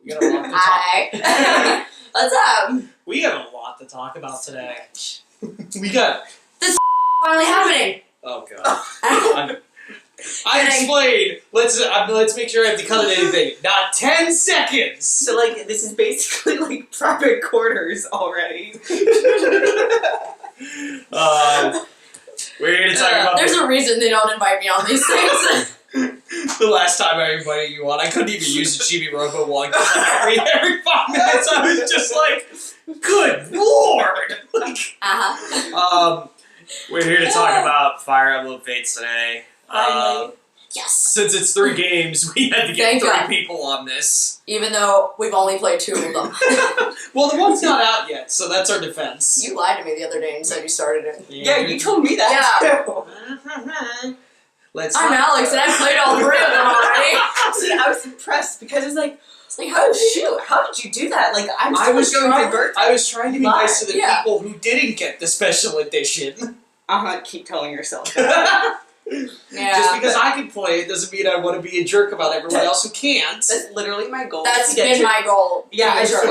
We got a lot to talk. Hi. What's up? We have a lot to talk about today. We got This finally happening. Oh god. I explained. Let's make sure I have to cut it anything. Not 10 seconds. So like this is basically like private quarters already. We're here to talk about. There's a reason they don't invite me on these things. The last time I invited you on, I couldn't even use the Chibi Robo one because like every 5 minutes I was just like, "Good lord!" We're here to talk about Fire Emblem Fates today. Yes. Since it's 3 games, we had to get 3 people on this. Even though we've only played 2 of them. Well, the one's not out yet, so that's our defense. You lied to me the other day and said you started it. Yeah, you told me that too. I'm Alex, and I've played all 3 of them already. See, I was impressed because it's like, Like, oh shoot, how did you do that? Like, I was going through Birthright. I was trying to be nice to the Yeah. people who didn't get the special edition. Keep telling yourself that. Yeah. Just because I can play it doesn't mean I want to be a jerk about everyone else who can't. That's literally my goal. That's been my goal. Yeah, I just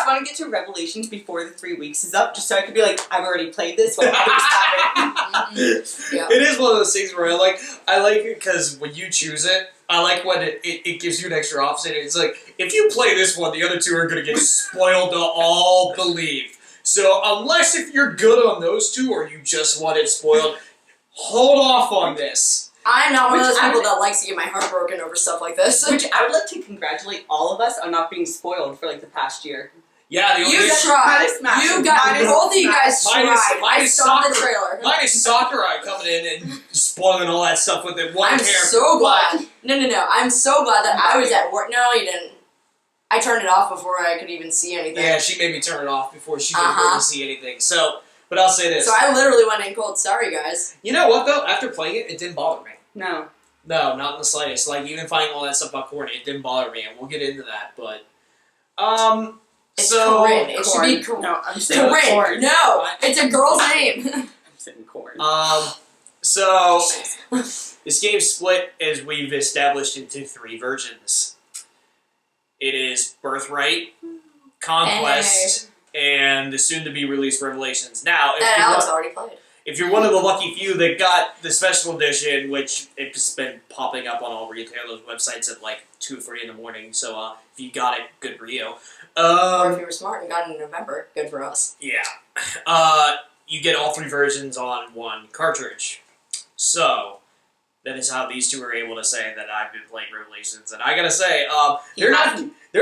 want to get to Revelations before the 3 weeks is up, just so I could be like, I've already played this. What just happened? Yeah. It is one of those things where I like it because when you choose it, I like when it gives you an extra option. It's like, if you play this one, the other 2 are going to get spoiled to all believe. So unless if you're good on those 2 or you just want it spoiled, hold off on this. I'm not one of those people that likes to get my heart broken over stuff like this. Which I would like to congratulate all of us on not being spoiled for like the past year. Yeah, the only You tried. You got both of you guys tried. I saw the trailer. Minus Sakurai coming in and spoiling all that stuff with it. I'm so glad. No. I'm so glad that I was at work. No, you didn't. I turned it off before I could even see anything. Yeah, she made me turn it off before she could really see anything. So, but I'll say this. So I literally went in cold. Sorry, guys. You know what, though? After playing it, it didn't bother me. No. No, not in the slightest. Like, even finding all that stuff about corny, it didn't bother me, and we'll get into that, but... It's so... Corinne. It should be Corinne. No, I'm saying Corinne. corn. No, it's a girl's name. I'm saying corn. So... This game split, as we've established, into 3 versions. It is Birthright, Conquest, and the soon-to-be-released Revelations. Now, That Alex already played. if you're one of the lucky few that got the special edition, which it's been popping up on all retailers' websites at like 2 or 3 in the morning, so if you got it, good for you. Or if you were smart and got it in November, good for us. Yeah. You get all 3 versions on 1 cartridge. So, that is how these 2 are able to say that I've been playing Revelations. And I gotta say, they're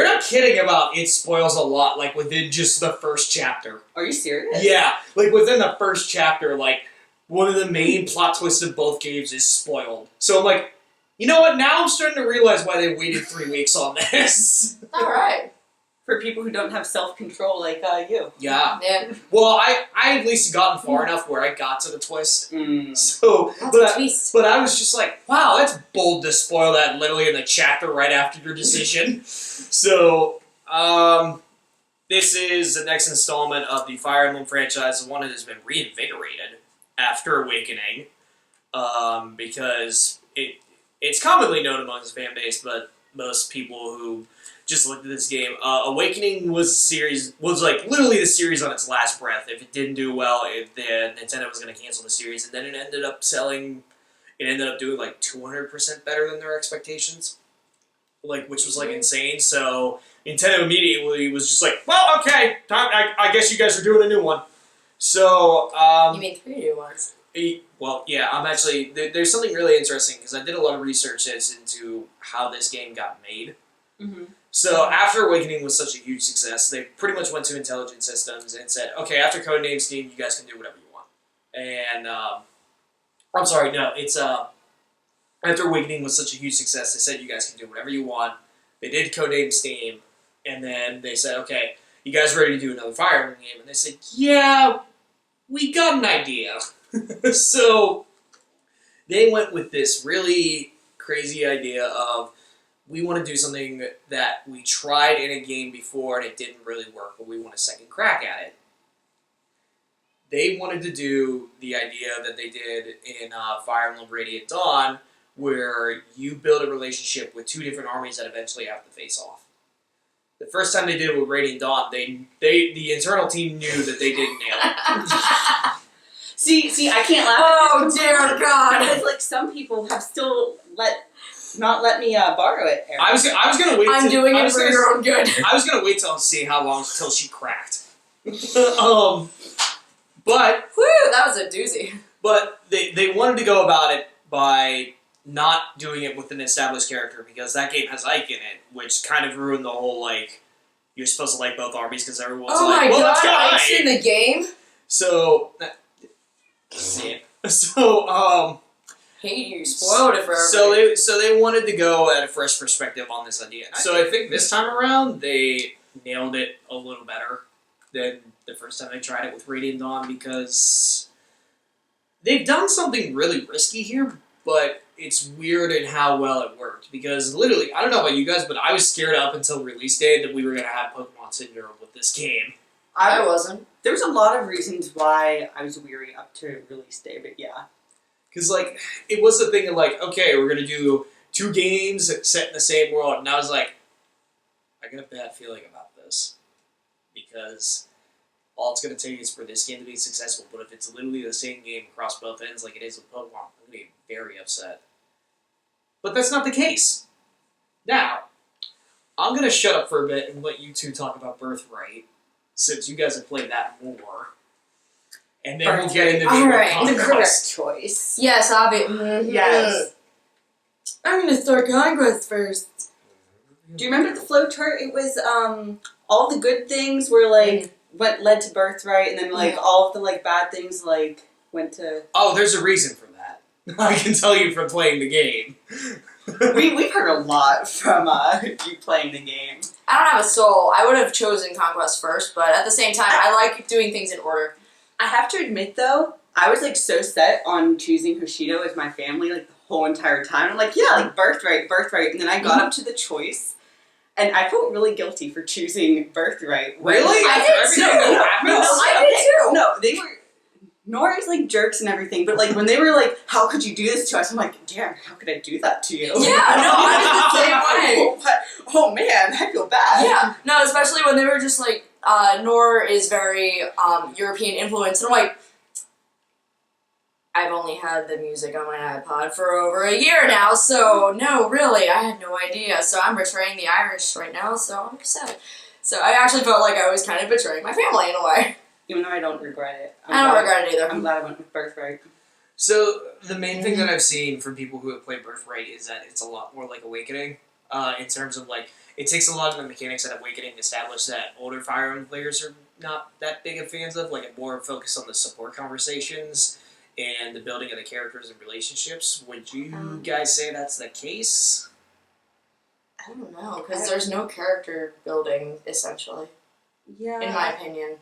not kidding about it spoils a lot, like within just the first chapter. Are you serious? Yeah, like within the first chapter, like one of the main plot twists of both games is spoiled. So I'm like, you know what? Now I'm starting to realize why they waited 3 weeks on this. Alright. For people who don't have self-control like you. Yeah. Yeah. Well, I at least gotten far enough where I got to the twist. So, That's a twist. but I was just like, wow, that's bold to spoil that literally in the chapter right after your decision. So, this is the next installment of the Fire Emblem franchise, the one that has been reinvigorated after Awakening, because it's commonly known amongst the fan base, but most people who just looked at this game, Awakening was like literally the series on its last breath. If it didn't do well, Nintendo was going to cancel the series, and then it ended up doing like 200% better than their expectations, like, which was like insane. So Nintendo immediately was just like, well, okay, I guess you guys are doing a new one. So You made 3 new ones. well, yeah, I'm actually there's something really interesting because I did a lot of research into how this game got made. Mm-hmm. So after Awakening was such a huge success, they pretty much went to Intelligent Systems and said, okay, after Codename Steam, you guys can do whatever you want. And, I'm sorry, no, it's, after Awakening was such a huge success, they said, you guys can do whatever you want. They did Codename Steam, and then they said, okay, you guys ready to do another Fire Emblem game? And they said, yeah, we got an idea. So they went with this really crazy idea of, we want to do something that we tried in a game before and it didn't really work, but we want a second crack at it. They wanted to do the idea that they did in Fire Emblem Radiant Dawn, where you build a relationship with 2 different armies that eventually have to face off. The first time they did it with Radiant Dawn, the internal team knew that they didn't nail it. See, I can't laugh. Oh dear God! Because like some people have still not let me borrow it. Eryn. I was gonna wait. I'm doing it for your own good. I was gonna wait till see how long till she cracked. But Whew, that was a doozy. But they wanted to go about it by not doing it with an established character because that game has Ike in it, which kind of ruined the whole, like, you're supposed to like both armies because everyone's like, well, let's go Ike's in the game? So, Hate you, spoiled it for everybody. so they wanted to go at a fresh perspective on this idea. So I think this time around, they nailed it a little better than the first time they tried it with Radiant Dawn because they've done something really risky here, but it's weird in how well it worked. Because literally, I don't know about you guys, but I was scared up until release day that we were going to have Pokemon Syndrome with this game. I wasn't. There was a lot of reasons why I was weary up to release day, but yeah. Because, like, it was the thing of, like, okay, we're going to do 2 games set in the same world. And I was like, I got a bad feeling about this. Because all it's going to take is for this game to be successful. But if it's literally the same game across both ends like it is with Pokemon, I'm going to be very upset. But that's not the case. Now, I'm going to shut up for a bit and let you two talk about Birthright, since you guys have played that more. And then we'll get into the The correct Conquest. choice. Yes, obviously. Yes. I'm gonna start Conquest first. Do you remember the flow chart? It was all the good things were like what led to Birthright, and then like all of the like bad things like went to. Oh, there's a reason for that. I can tell you from playing the game. We've heard a lot from you playing the game. I don't have a soul. I would have chosen Conquest first, but at the same time, I like doing things in order. I have to admit though, I was like so set on choosing Hoshido as my family like the whole entire time. I'm like, yeah, like Birthright, and then I got up to the choice, and I felt really guilty for choosing Birthright. Really? I After did everything too. that happened? I did too. No, they were. Nora's like jerks and everything, but like when they were like, "How could you do this to us?" I'm like, "Damn, how could I do that to you?" Yeah, no, I was the same way. Oh man, I feel bad. Yeah, no, especially when they were just like, Nora is very European influenced, and I'm like, I've only had the music on my iPod for over a year now, so no, really, I had no idea. So I'm betraying the Irish right now, so I'm upset. So I actually felt like I was kind of betraying my family in a way. Even though I don't regret it. I don't regret it either. I'm glad I went with Birthright. So, the main thing that I've seen from people who have played Birthright is that it's a lot more like Awakening, in terms of, like, it takes a lot of the mechanics that Awakening established that older Fire Emblem players are not that big of fans of, like, a more focus on the support conversations and the building of the characters and relationships. Would you guys say that's the case? I don't know, because there's no character building, essentially, Yeah. in my opinion.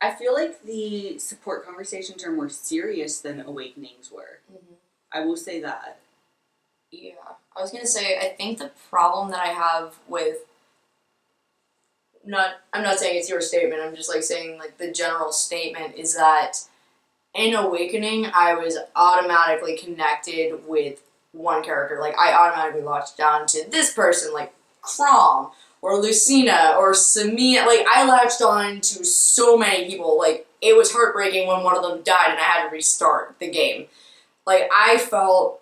I feel like the support conversations are more serious than Awakenings were. Mm-hmm. I will say that. Yeah, I was gonna say, I think the problem that I have with, I'm not saying it's your statement, I'm just like saying like the general statement is that in Awakening, I was automatically connected with one character. Like, I automatically latched on to this person, like Chrom, or Lucina, or Samia. Like, I latched on to so many people. Like, it was heartbreaking when one of them died and I had to restart the game. Like, I felt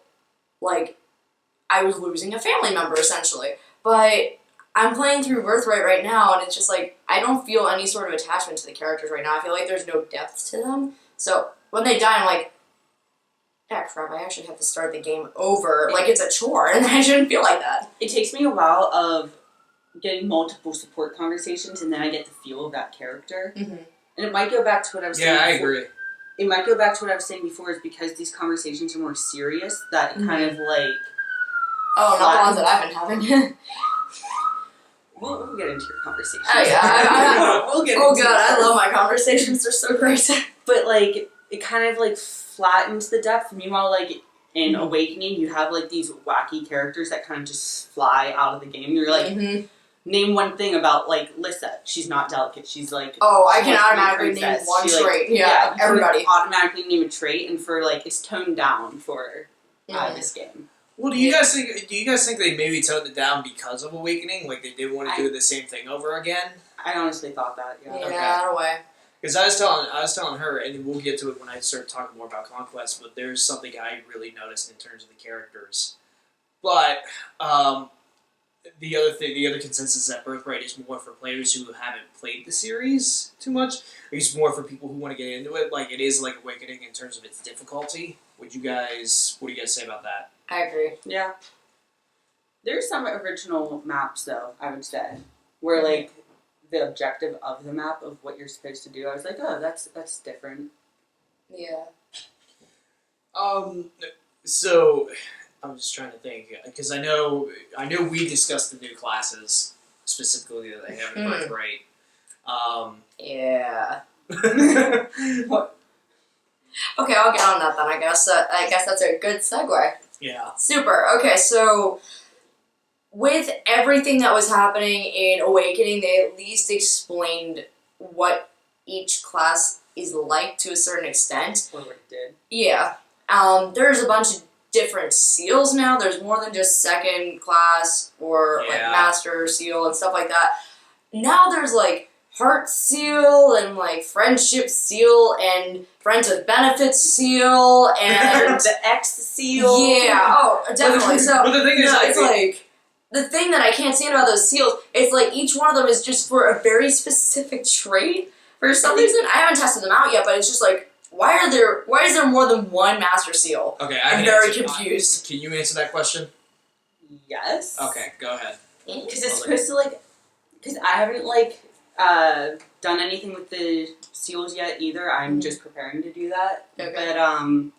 like I was losing a family member, essentially. But I'm playing through Birthright right now, and it's just like, I don't feel any sort of attachment to the characters right now. I feel like there's no depth to them. So, when they die, I'm like, yeah, crap, I actually have to start the game over. Like, it's a chore, and I shouldn't feel like that. It takes me a while of getting multiple support conversations, and then I get the feel of that character. Mm-hmm. And it might go back to what I was saying Yeah, I before. agree. It might go back to what I was saying before, is because these conversations are more serious, that it kind of like... Oh, not the ones that I've been having. We'll get into your conversation. Oh, yeah. We'll get Oh, into God, I those. love my conversations. They're so great. But, like, it kind of, like, flattens the depth. Meanwhile, like, in Awakening, you have, like, these wacky characters that kind of just fly out of the game. You're like, name one thing about, like, Lissa. She's not delicate. She's, like... Oh, I she can wants to be a automatically name princess. one She, like, trait. Yeah, you can everybody. automatically name a trait, and for, like, it's toned down for this game. Well, do you guys think they maybe toned it down because of Awakening? Like they didn't want to do the same thing over again? I honestly thought that. Yeah. Yeah, Okay. in a way. Because I was telling her, and we'll get to it when I start talking more about Conquest. But there's something I really noticed in terms of the characters. But the other consensus is that Birthright is more for players who haven't played the series too much. It's more for people who want to get into it. Like it is like Awakening in terms of its difficulty. What do you guys say about that? I agree. Yeah. There's some original maps, though, I would say, where, like, the objective of the map of what you're supposed to do, I was like, oh, that's different. Yeah. So, I'm just trying to think, because I know we discussed the new classes, specifically that they have in Birthright. Yeah. What? Okay, I'll get on that then. I guess that's a good segue. Yeah. Super. Okay, so with everything that was happening in Awakening, they at least explained what each class is like to a certain extent. Or what it did. Yeah. There's a bunch of different seals now. There's more than just second class or like master seal and stuff like that. Now there's like heart seal and like friendship seal and friends with benefits seal and the X seal. Yeah. Oh, definitely. So but the thing is, it's like the thing that I can't stand about those seals is like each one of them is just for a very specific trait. For some reason, I haven't tested them out yet, but it's just like why is there more than one master seal? Okay, I'm very confused. Can you answer that question? Yes. Okay, go ahead. Because it's supposed to like, because I haven't like done anything with the seals yet either. I'm just preparing to do that. Okay. But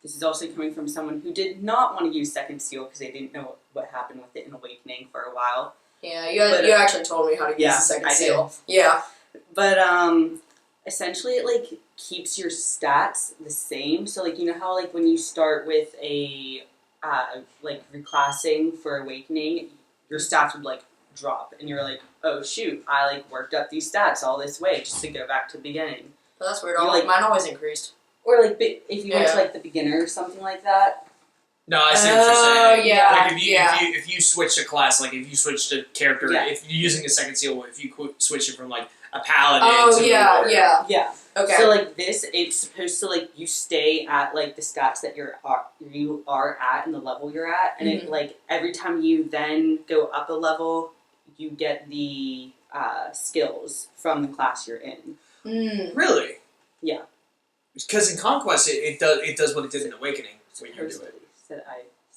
this is also coming from someone who did not want to use second seal because they didn't know what happened with it in Awakening for a while. Yeah, you actually told me how to use the second seal. Did. Yeah. But essentially it like keeps your stats the same. So like you know how like when you start with a like reclassing for Awakening, your stats would like drop and you're like, oh shoot, I like worked up these stats all this way just to go back to the beginning. But that's weird. Mine always increased. Or like if you went to like the beginner or something like that. No, I see what you're saying. Yeah. Like if you switch a class, like if you switch to character, if you're using a second seal, if you switch it from like a paladin to yeah. Okay. So like this, it's supposed to like you stay at like the stats that you are at and the level you're at, and it like every time you then go up a level, you get the skills from the class you're in. Really? Yeah. Because in Conquest, it does what it did in Awakening when you do it. Said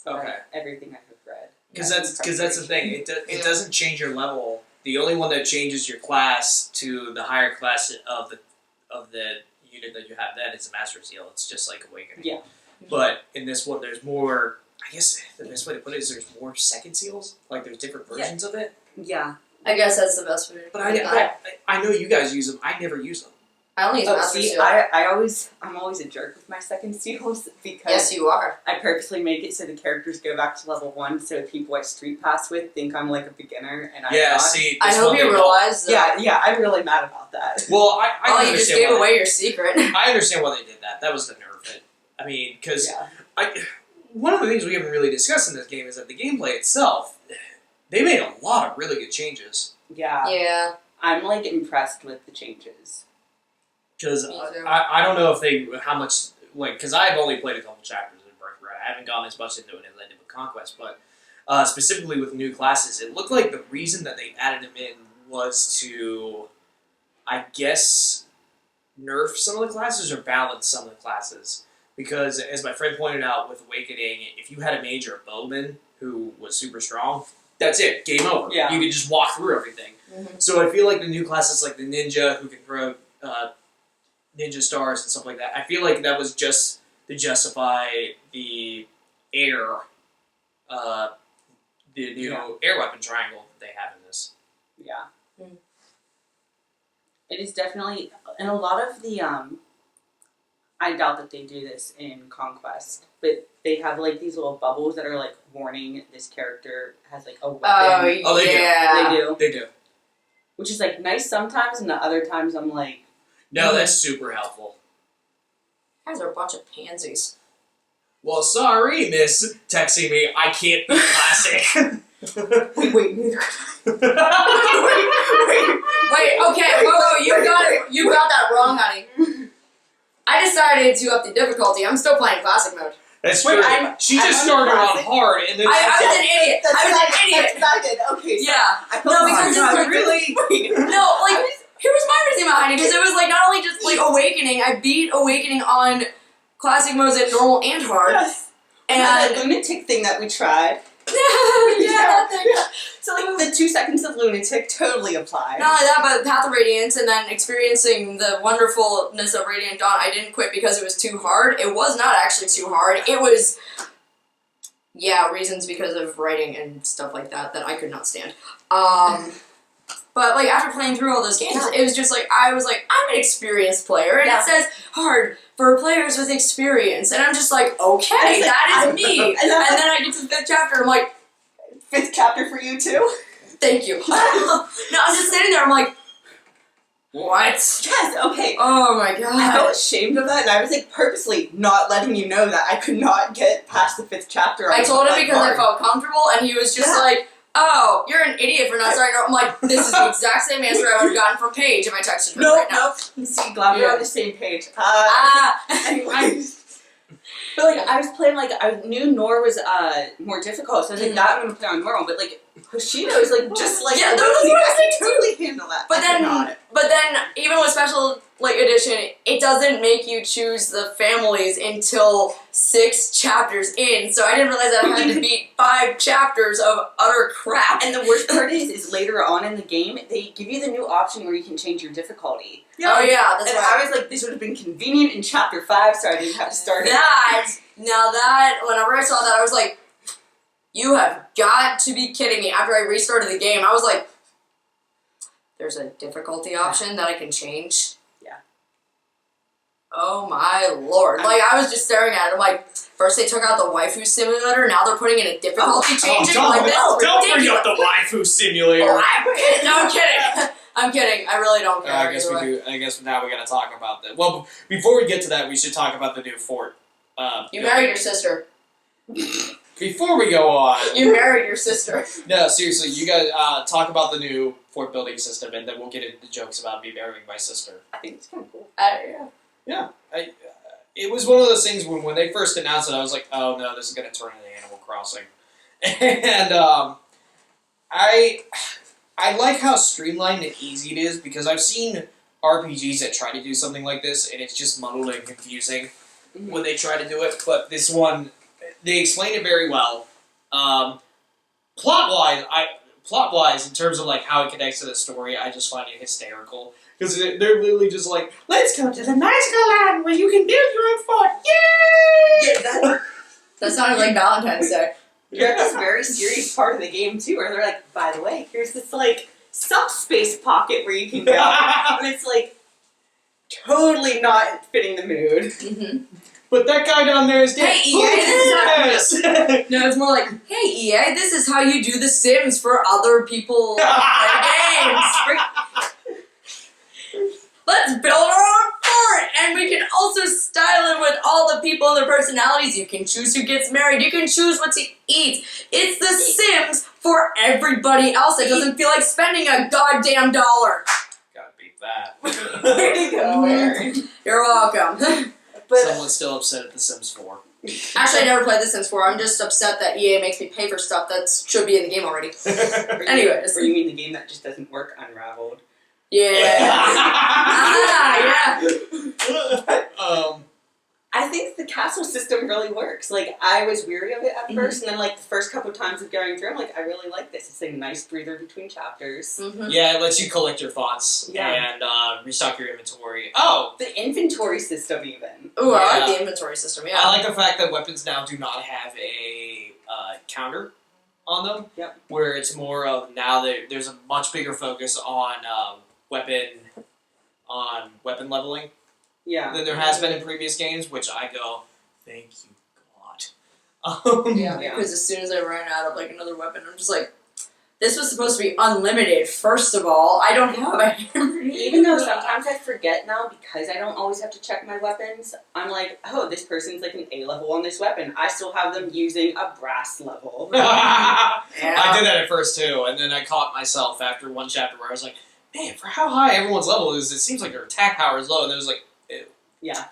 Okay. Everything I have read. Because that's the thing. It doesn't change your level. The only one that changes your class to the higher class of the unit that you have then is a Master Seal. It's just like Awakening. Yeah. But in this one, there's more. I guess the best way to put it is there's more second seals. Like there's different versions of it. Yeah. I guess that's the best way to But put it. I know you guys use them. I never use them. I only use Master Seal. I'm always a jerk with my second seals because Yes, you are. I purposely make it so the characters go back to level 1 so people I street pass with think I'm like a beginner and I'm not. See, I hope you realize that. Yeah, I'm really mad about that. Well, I you just gave away your secret. I understand why they did that. That was the nerf it. I mean, because one of the things we haven't really discussed in this game is that the gameplay itself, they made a lot of really good changes. Yeah. Yeah. I'm like impressed with the changes. Because I don't know if how much, like, because I've only played a couple chapters in Birthright. I haven't gone as much into it as I did with Conquest, but specifically with new classes, it looked like the reason that they added them in was to, I guess, nerf some of the classes or balance some of the classes. Because, as my friend pointed out with Awakening, if you had a mage or a bowman who was super strong, that's it, game over. Yeah. You could just walk through everything. So I feel like the new classes like the ninja who can throw ninja stars and stuff like that, I feel like that was just to justify the air, the new air weapon triangle that they have in this. Yeah. It is definitely, and a lot of the, I doubt that they do this in Conquest, but they have like these little bubbles that are like warning this character has like a weapon. Oh, they do. They do. Which is like nice sometimes, and the other times I'm like, no, that's super helpful. You guys are a bunch of pansies. Well, sorry, miss. Texting me, I can't be classic. Wait, Wait, okay, whoa, you got that wrong, honey. I decided to up the difficulty. I'm still playing classic mode. That's Wait, true. She I'm just started on classic. hard, and then I was an idiot. I was an idiot. That's not good. Okay, so Yeah. I No, because no, like, really. No, like, here was my reason behind it, because it was like not only just like Awakening, I beat Awakening on classic modes at normal and hard. Yes. And that lunatic thing that we tried. yeah, that thing. So like the 2 seconds of lunatic totally applied. Not only that, but Path of Radiance and then experiencing the wonderfulness of Radiant Dawn, I didn't quit because it was too hard. It was not actually too hard. It was, reasons because of writing and stuff like that I could not stand. But like after playing through all those games, it was just like I was like, I'm an experienced player, and it says hard for players with experience, and I'm just like, okay, that is me. And then I get to the 5th chapter, I'm like, 5th chapter for you too? thank you. No, I'm just sitting there, I'm like, what? Yes, okay. Oh my god. I felt ashamed of that, and I was like purposely not letting you know that I could not get past the 5th chapter. I told him because I felt comfortable, and he was just like, oh, you're an idiot for not starting. I'm like, this is the exact same answer I would have gotten from Paige if I texted her right now. Nope. See, glad we're on the same page. Anyways. But like, I was playing, like, I knew Nor was more difficult, so I was like, that I'm going to play on normal, but like, Hoshino is like, just like, yeah, that was what I was I thinking totally handle that. But then, even with special like edition, it doesn't make you choose the families until 6 chapters in. So I didn't realize that I had to beat 5 chapters of utter crap. And the worst part is later on in the game, they give you the new option where you can change your difficulty. Yeah, oh yeah, that's and right. I was like, this would have been convenient in chapter 5, so I didn't have to start it. Whenever I saw that, I was like, you have got to be kidding me. After I restarted the game, I was like, there's a difficulty option that I can change. Yeah. Oh my lord. Like, I was just staring at it. I'm like, first they took out the waifu simulator, now they're putting in a difficulty changing. Like, don't bring up the waifu simulator. No, I'm kidding. I'm kidding. I really don't care. I guess we do. I guess now we gotta talk about that. Well, before we get to that, we should talk about the new fort. You married your sister. Before we go on, you married your sister. No, seriously, you guys talk about the new fort building system, and then we'll get into jokes about me marrying my sister. I think it's kind of cool. Yeah. Yeah, it was one of those things when they first announced it, I was like, oh no, this is gonna turn into Animal Crossing, and I like how streamlined and easy it is because I've seen RPGs that try to do something like this, and it's just muddled and confusing when they try to do it. But this one, they explain it very well. Plot-wise, in terms of like how it connects to the story, I just find it hysterical because they're literally just like, "Let's go to the magical land where you can build your own fort!" Yay! Yeah, that sounded like Valentine's Day. You're at this very serious part of the game too, where they're like, by the way, here's this like subspace pocket where you can go, and it's like totally not fitting the mood. Mm-hmm. But that guy down there is dead. Hey, EA, this is how... No, it's more like, hey, EA, this is how you do The Sims for other people games. Let's build our own fort, and we can also style it with all the people and their personalities. You can choose who gets married. You can choose what to eat. It's The Sims for everybody else that doesn't feel like spending a goddamn dollar. Gotta beat that. Way to go, Eryn. You're welcome. But Someone's still upset at The Sims 4. Actually, I never played The Sims 4. I'm just upset that EA makes me pay for stuff that should be in the game already. Anyways. Or you mean the game that just doesn't work unraveled? Yeah. I think the castle system really works. Like, I was weary of it at first, and then, like, the first couple of times of going through, I'm like, I really like this. It's a nice breather between chapters. Mm-hmm. Yeah, it lets you collect your thoughts and restock your inventory. Oh! The inventory system, even. Ooh, I like the inventory system, yeah. I like the fact that weapons now do not have a counter on them. Yep. Where it's more of, now there's a much bigger focus on weapon leveling. Yeah. Than there has been in previous games, which I go, thank you, God. Yeah, because as soon as I run out of like another weapon, I'm just like, This was supposed to be unlimited, first of all. I don't have a hammer. Even though sometimes I forget now because I don't always have to check my weapons, I'm like, oh, this person's like an A level on this weapon. I still have them using a brass level. I did that at first too, and then I caught myself after one chapter where I was like, man, for how high everyone's level is, it seems like their attack power is low, and it was like, ew. Yeah.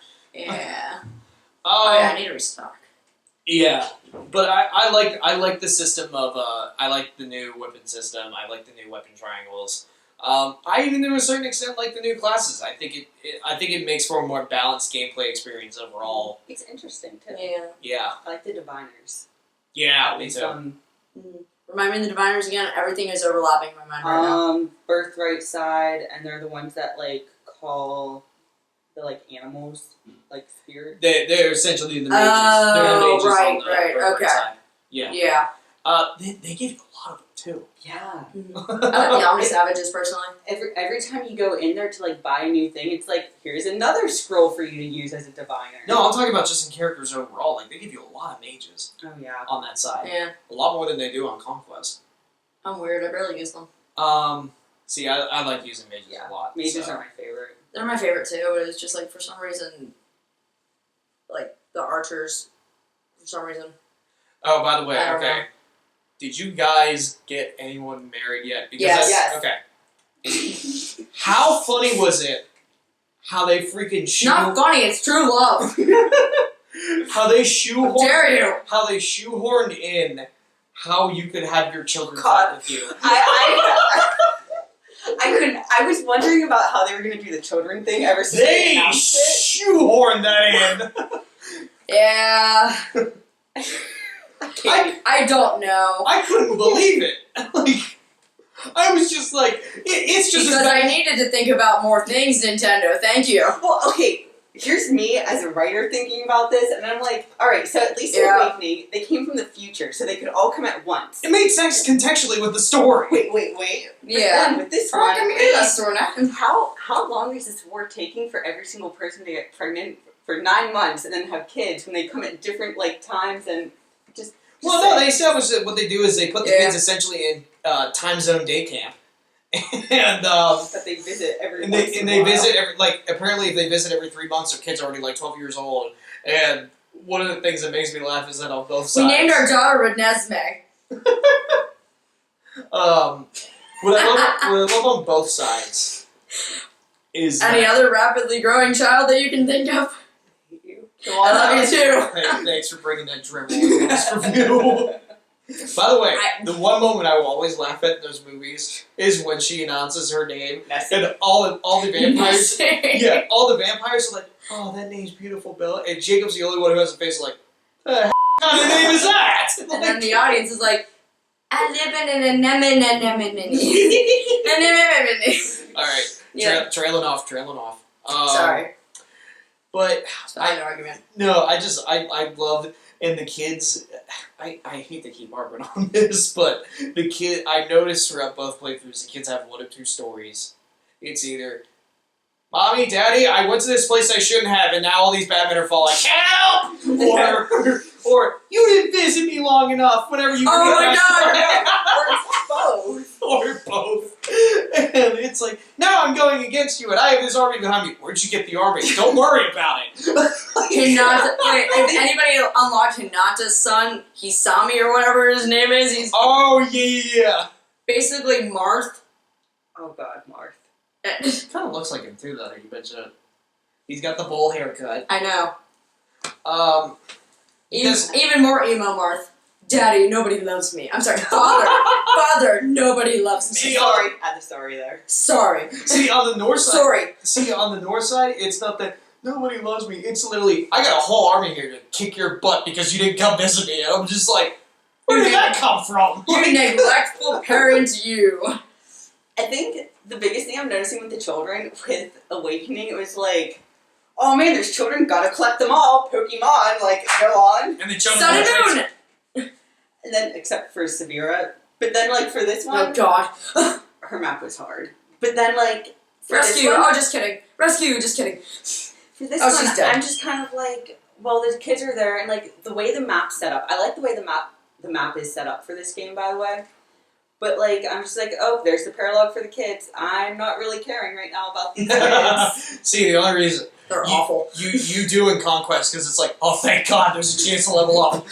Oh yeah, I need to restock. Yeah, but I like the system of I like the new weapon system. I like the new weapon triangles. I even to a certain extent like the new classes. I think it makes for a more balanced gameplay experience overall. It's interesting too. Yeah. Yeah. I like the diviners. Yeah, me too. Remind me of the diviners again. Everything is overlapping in my mind right now. Birthright side, and they're the ones that like call the like animals like spirits. They're essentially the mages. They're the mages right, on the right, Birthright okay. side. Yeah. Yeah. They give you a lot of them too. Yeah. I like the Omni Savages personally. Every time you go in there to like buy a new thing, it's like here's another scroll for you to use as a diviner. No, I'm talking about just in characters overall. Like they give you a lot of mages. Oh yeah. On that side. Yeah. A lot more than they do on Conquest. I'm weird. I barely use them. See, I like using mages a lot. Mages so. are my favorite. They're my favorite too, but it's just like for some reason, like the archers, for some reason. Oh, by the way, I don't okay. know. Did you guys get anyone married yet? Because Yes. Okay. How funny was it? How they freaking Not funny. It's true love. How they shoehorned? How dare you? How they shoehorned in how you could have your children God. fight with you. I was wondering about how they were going to do the children thing ever since they They announced it. shoehorned that in. Yeah. I don't know. I couldn't believe it. Like, I was just like, it's just Because I needed to think about more things, Nintendo. Thank you. Well, okay, here's me as a writer thinking about this, and I'm like, alright, so at least in Yeah. Awakening, they came from the future, so they could all come at once. It made sense contextually with the story. Wait. But then with this one, Give me that store now. how long is this war taking for every single person to get pregnant for 9 months and then have kids when they come at different like times and just Well, no, they established that what they do is they put the Yeah. kids essentially in time zone day camp, and that they visit every and once they in and a they while. visit every apparently if they visit every 3 months, their kids are already like 12 years old. And one of the things that makes me laugh is that on both We sides. named our daughter Renesmee. What I love on both sides is Any other rapidly growing child that you can think of? I love you too. Hey, thanks for bringing that dribble into this review. By the way, the one moment I will always laugh at in those movies is when she announces her name, and all the vampires, yeah, all the vampires are like, "Oh, that name's beautiful, Bella," and Jacob's the only one who has a face like, "The heck kind of name is that?" And then the audience is like, I live in an anemone. All right, Yeah. trailing off. Sorry. But It's not an argument. no, I loved, and the kids, I hate to keep harping on this, but I noticed throughout both playthroughs, the kids have one of two stories. It's either, Mommy, Daddy, I went to this place I shouldn't have, and now all these bad men are falling. Help! Or you didn't visit me long enough. Whenever you. Oh my Both. Or both. And it's like, now I'm going against you, and I have this army behind me. Where'd you get the army? Don't worry about it. If anybody unlocked Hinata's son, Hisami or whatever his name is, he's Oh yeah. basically Marth. Oh god, Marth. Kind of looks like him too, though. You betcha. He's got the bowl haircut. I know. This- Even more emo Marth. Daddy, nobody loves me. I'm sorry, Father. Father, nobody loves me. See, Sorry, add the story there. Sorry. See on the north side. Sorry. See on the north side, it's not that nobody loves me. It's literally I got a whole army here to kick your butt because you didn't come visit me, and I'm just like, where did that come from? You neglectful parent, you. I think the biggest thing I'm noticing with the children with Awakening, it was like, oh man, there's children, gotta collect them all, Pokemon, like, go on. And the children Sun and were Moon! And then, except for Severa, but then, like, for this Oh one, god. her map was hard. But then, like, for Rescue! this one, Oh, just kidding. Rescue! Just kidding. for this Oh, one, she's dead. I'm just kind of like, well, the kids are there, and, like, the way the map's set up, I like the way the map is set up for this game, by the way. But, like, I'm just like, oh, there's the paralogue for the kids. I'm not really caring right now about these kids. See, the only reason They're awful. you do in Conquest because it's like, oh, thank God, there's a chance to level up.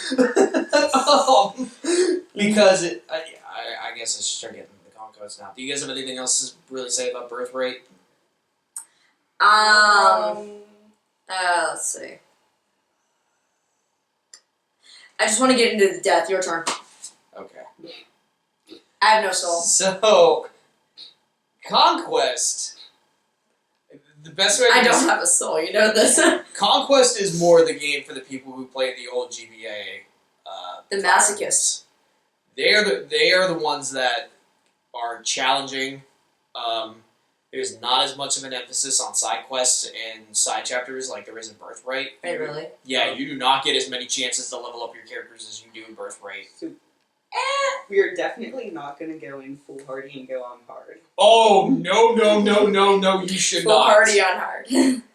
Because I guess I should start getting the Conquest now. Do you guys have anything else to really say about Birthright? Let's see. I just want to get into the death. Your turn. Okay. I have no soul. So, Conquest. The best way I don't have a soul. You know this. Conquest is more the game for the people who played the old GBA. The masochists. They are the ones that are challenging. There's not as much of an emphasis on side quests and side chapters like there is in Birthright. Wait, really? Yeah, you do not get as many chances to level up your characters as you do in Birthright. We are definitely not going to go in foolhardy and go on hard. Oh, no, you should Full not. party on hard.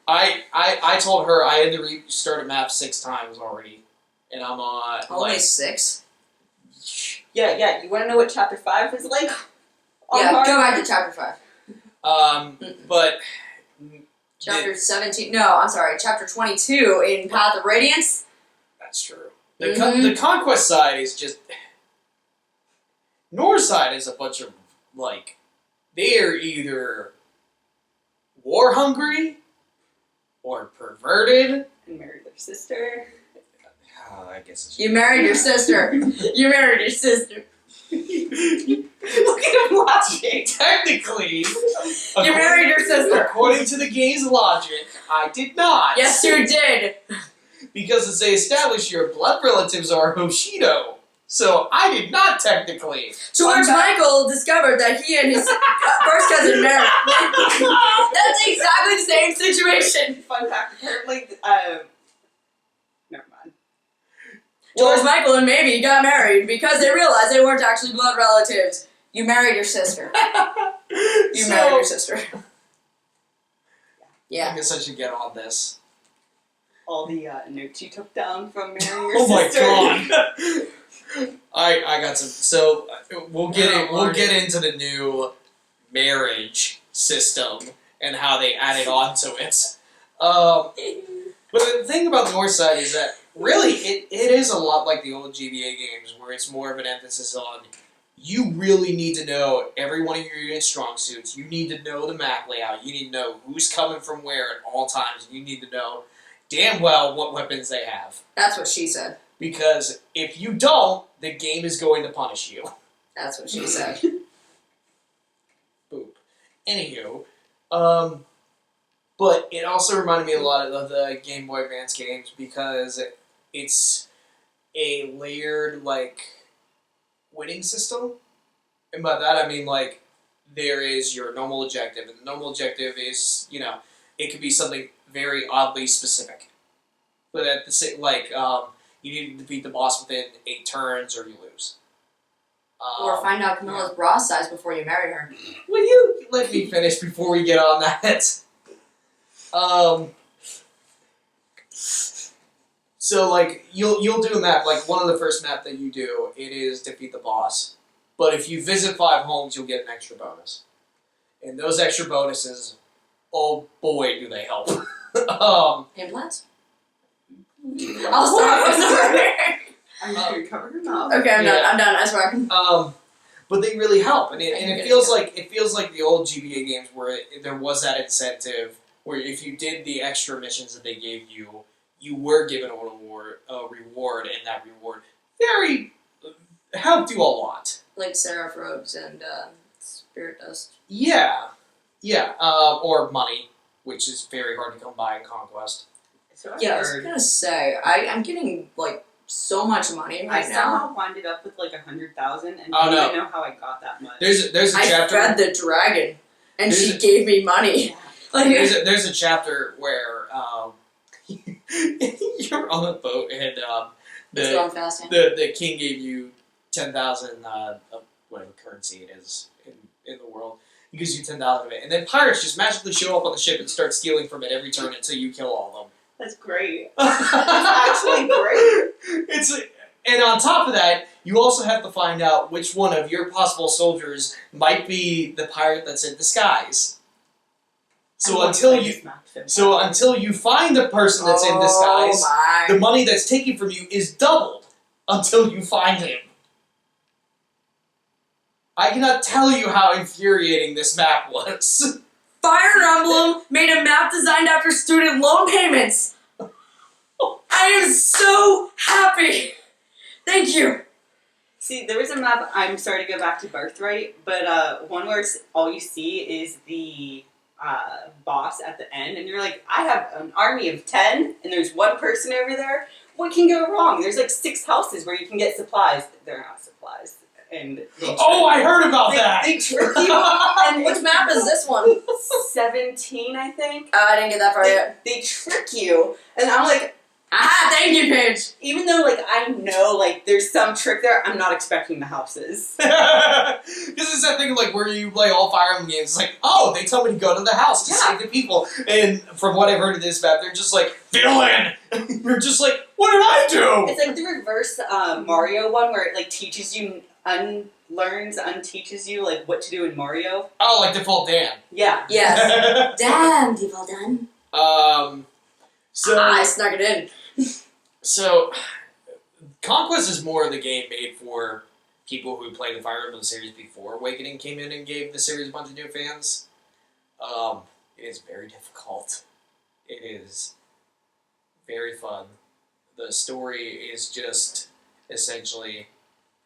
I told her I had to restart a map 6 times already. And I'm on... Only 6? Yeah, you want to know what Chapter 5 is like? Yeah, hard? go back to Chapter 5. But... Chapter 17... No, I'm sorry. Chapter 22 in Path of Radiance. That's true. The Conquest side is just... North side is a bunch of, like... They're either war-hungry or perverted. And marry their sister. Oh, I guess it's... You married your sister. You married your sister. Look at him watching. Technically... You married your sister. According to the game's logic, I did not. Yes, you did. Because as they established, your blood relatives are Hoshido. So I did not technically. George Michael discovered that he and his first cousin married. That's exactly the same situation. Fun fact, apparently, never mind. George Michael and Mamie got married because they realized they weren't actually blood relatives. You married your sister. You married your sister. Yeah. I guess I should get on this. All the notes you took down from marrying your Oh sister. my god! I got some. So we'll get into the new marriage system and how they added on to it. But the thing about the North side is that really it is a lot like the old GBA games, where it's more of an emphasis on you really need to know every one of your unit's strong suits. You need to know the map layout. You need to know who's coming from where at all times. You need to know damn well what weapons they have. That's what she said. Because if you don't, the game is going to punish you. That's what she said. Boop. Anywho, but it also reminded me a lot of the Game Boy Advance games because it's a layered, like, winning system. And by that I mean, like, there is your normal objective, and the normal objective is, you know, it could be something very oddly specific. But at the same, like, you need to defeat the boss within 8 turns or you lose. Or find out Camilla's bra size before you marry her. Will you let me finish before we get on that? So, like, you'll do a map, like, one of the first map that you do, it is defeat the boss. But if you visit 5 homes, you'll get an extra bonus. And those extra bonuses, oh boy, do they help. Implants? I'll stop. I'm sorry. I'm just gonna cover her mouth. Okay, I'm done. I'm done. I swear. But they really help, and it feels like the old GBA games where there was that incentive where if you did the extra missions that they gave you, you were given a reward, and that reward helped you a lot. Like Seraph Robes and Spirit Dust. Yeah, or money, which is very hard to come by in Conquest. So Yeah, I was gonna say, I'm getting, like, so much money I right now. somehow wound up with like 100,000 and Oh, I no. don't even know how I got that much. There's a chapter. I fed the dragon, and she gave me money. Yeah. Like, There's a chapter where you're on a boat and it's going fast. the king gave you 10,000 of whatever currency it is in the world. He gives you 10,000 of it, and then pirates just magically show up on the ship and start stealing from it every turn until you kill all of them. That's great. That's actually great. And on top of that, you also have to find out which one of your possible soldiers might be the pirate that's in disguise. So until you find the person that's in disguise, the money that's taken from you is doubled until you find him. I cannot tell you how infuriating this map was. Fire Emblem made a map designed after student loan payments. I am so happy. Thank you. See, there was a map, I'm sorry to go back to Birthright, but one where all you see is the boss at the end, and you're like, I have an army of 10, and there's one person over there. What can go wrong? There's like 6 houses where you can get supplies. They're not supplies. And I heard about that! They trick you. And Which map is this one? 17, I think. I didn't get that far yet. They trick you. And I'm like, thank you, Paige. even though like I know like there's some trick there, I'm not expecting the houses. Because it's that thing like where you play all Fire Emblem games, it's like, oh, they tell me to go to the house to save the people. And from what I've heard of this map, they're just like, villain! You're just like, what did I do? It's like the reverse Mario one where it like teaches you, unteaches you like what to do in Mario. Oh, like Default Dan. Yeah. Yes. Damn, Default Dan. So I snuck it in. So, Conquest is more of the game made for people who played the Fire Emblem series before Awakening came in and gave the series a bunch of new fans. It is very difficult. It is very fun. The story is just essentially,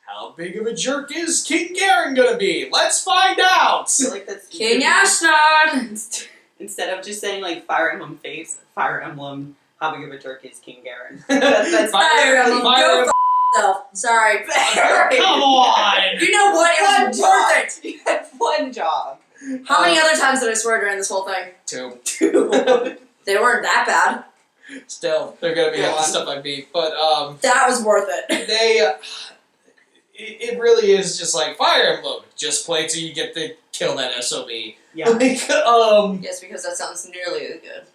how big of a jerk is King Eryn gonna be? Let's find out! I feel like that's King Ashnod! Instead of just saying like Fire Emblem Fates, Fire Emblem, how big of a jerk is King Eryn? That's Fire Emblem. Go f*** yourself. Sorry. Come on! You know what? It was worth it. You had one job. How many other times did I swear during this whole thing? 2. They weren't that bad. Still, they're gonna be half the stuff I beat, but that was worth it. It really is just like Fire Emblem. Just play till you get to kill that SOB. Yeah. Yes, because that sounds nearly as good.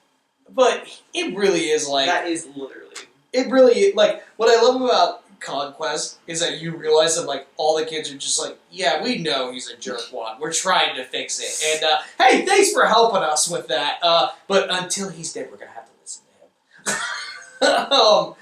But it really is like that is literally. It really like what I love about Conquest is that you realize that like all the kids are just like, yeah, we know he's a jerkwad. We're trying to fix it, and hey, thanks for helping us with that. But until he's dead, we're gonna have to listen to him.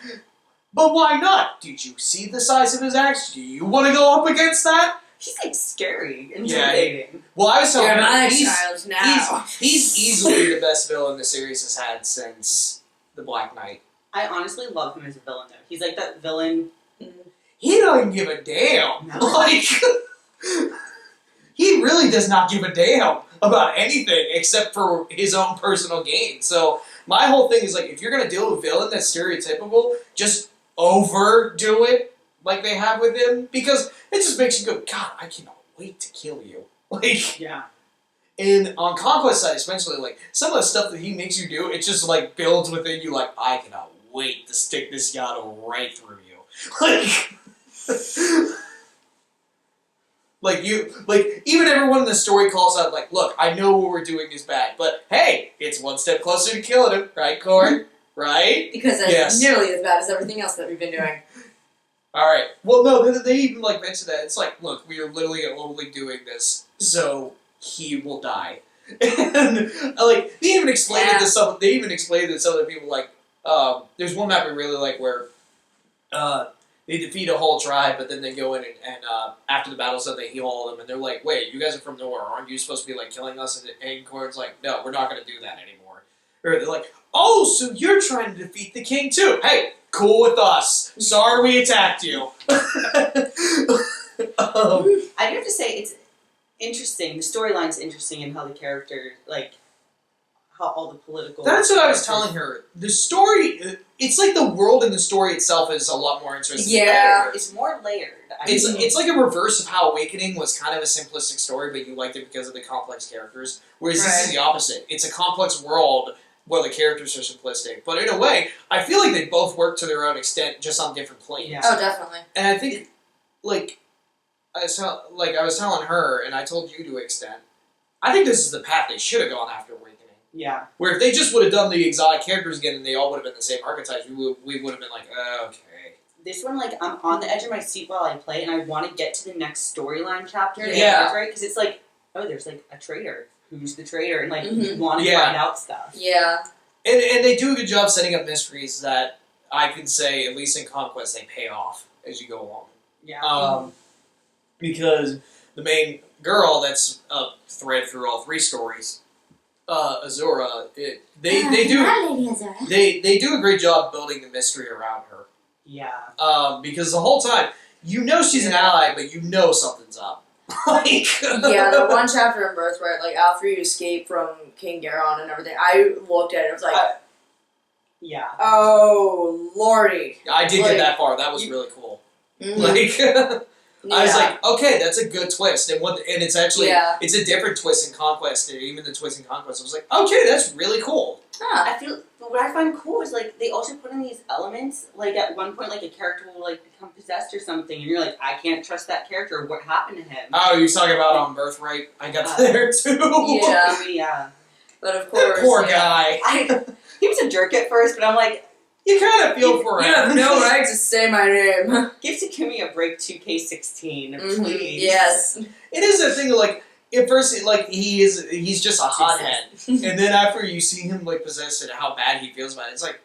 But why not? Did you see the size of his axe? Do you want to go up against that? He's like scary, intimidating. Well, I was telling You're him my child now. he's easily the best villain the series has had since the Black Knight. I honestly love him as a villain though. He's like that villain. He don't give a damn. No. Like, he really does not give a damn about anything except for his own personal gain. So my whole thing is like, if you're gonna deal with a villain that's stereotypical, just overdo it like they have with him, because it just makes you go, God, I cannot wait to kill you. Like, yeah. And on Conquest side, especially, like, some of the stuff that he makes you do, it just, like, builds within you, like, I cannot wait to stick this Yano right through you. Like, even everyone in the story calls out, like, look, I know what we're doing is bad, but hey, it's one step closer to killing him, right, Corey? Right? Because that's nearly as bad as everything else that we've been doing. Alright. Well, no, they even, like, mentioned that. It's like, look, we are literally only doing this so he will die. And, like, they even explained it to some of the people, like, there's one map we really like where, they defeat a whole tribe, but then they go in and after the battle's done, they heal all of them, and they're like, wait, you guys are from nowhere, aren't you supposed to be, like, killing us? And Corey's like, no, we're not gonna do that anymore. Or they're like, oh, so you're trying to defeat the king too. Hey, cool with us. Sorry we attacked you. I do have to say, it's interesting. The storyline's interesting in how the character, like, how all the political... That's what I was telling her. The story, it's like the world and the story itself is a lot more interesting. Yeah. It's more layered. It's like a reverse of how Awakening was kind of a simplistic story, but you liked it because of the complex characters. Whereas this is the opposite. It's a complex world where the characters are simplistic. But in a way, I feel like they both work to their own extent, just on different planes. Yeah. Oh, definitely. And I think, like I was telling her, and I told you to an extent, I think this is the path they should have gone after Awakening. Yeah. Where if they just would have done the exotic characters again and they all would have been the same archetypes, we would have been like, okay. this one, like, I'm on the edge of my seat while I play, and I want to get to the next storyline chapter. Yeah. Right? Because it's like, oh, there's, like, a traitor. Who's the traitor? And, like, you Mhm. want to Yeah. find out stuff. Yeah. And they do a good job setting up mysteries that I can say, at least in Conquest, they pay off as you go along. Yeah. Because the main girl that's a thread through all three stories, Azura, they do a great job building the mystery around her. Yeah. Because the whole time, you know she's an ally, but you know something's up. Like, Yeah, the one chapter in Birthright, like after you escape from King Garon and everything, I looked at it, I was like, Yeah. oh lordy. I did Like, get that far. That was really cool. Mhm. Like, I was Yeah. like, okay, that's a good twist, and it's actually Yeah. it's a different twist in Conquest, and even the twist in Conquest, I was like, okay, that's really cool. Huh. I feel what I find cool is like they also put in these elements. Like at one point, like a character will like become possessed or something, and you're like, I can't trust that character. What happened to him? Oh, you're talking about on Birthright? I got there too. Yeah. Yeah. But of That course, poor yeah. guy. He was a jerk at first, but I'm like, You kind of feel for him. You have no right to say my name. give Takumi a break, 2K16, Mhm. please. Yes. It is a thing. Like at first, like he's just a hothead, and then after you see him like possessed and how bad he feels about it, it's like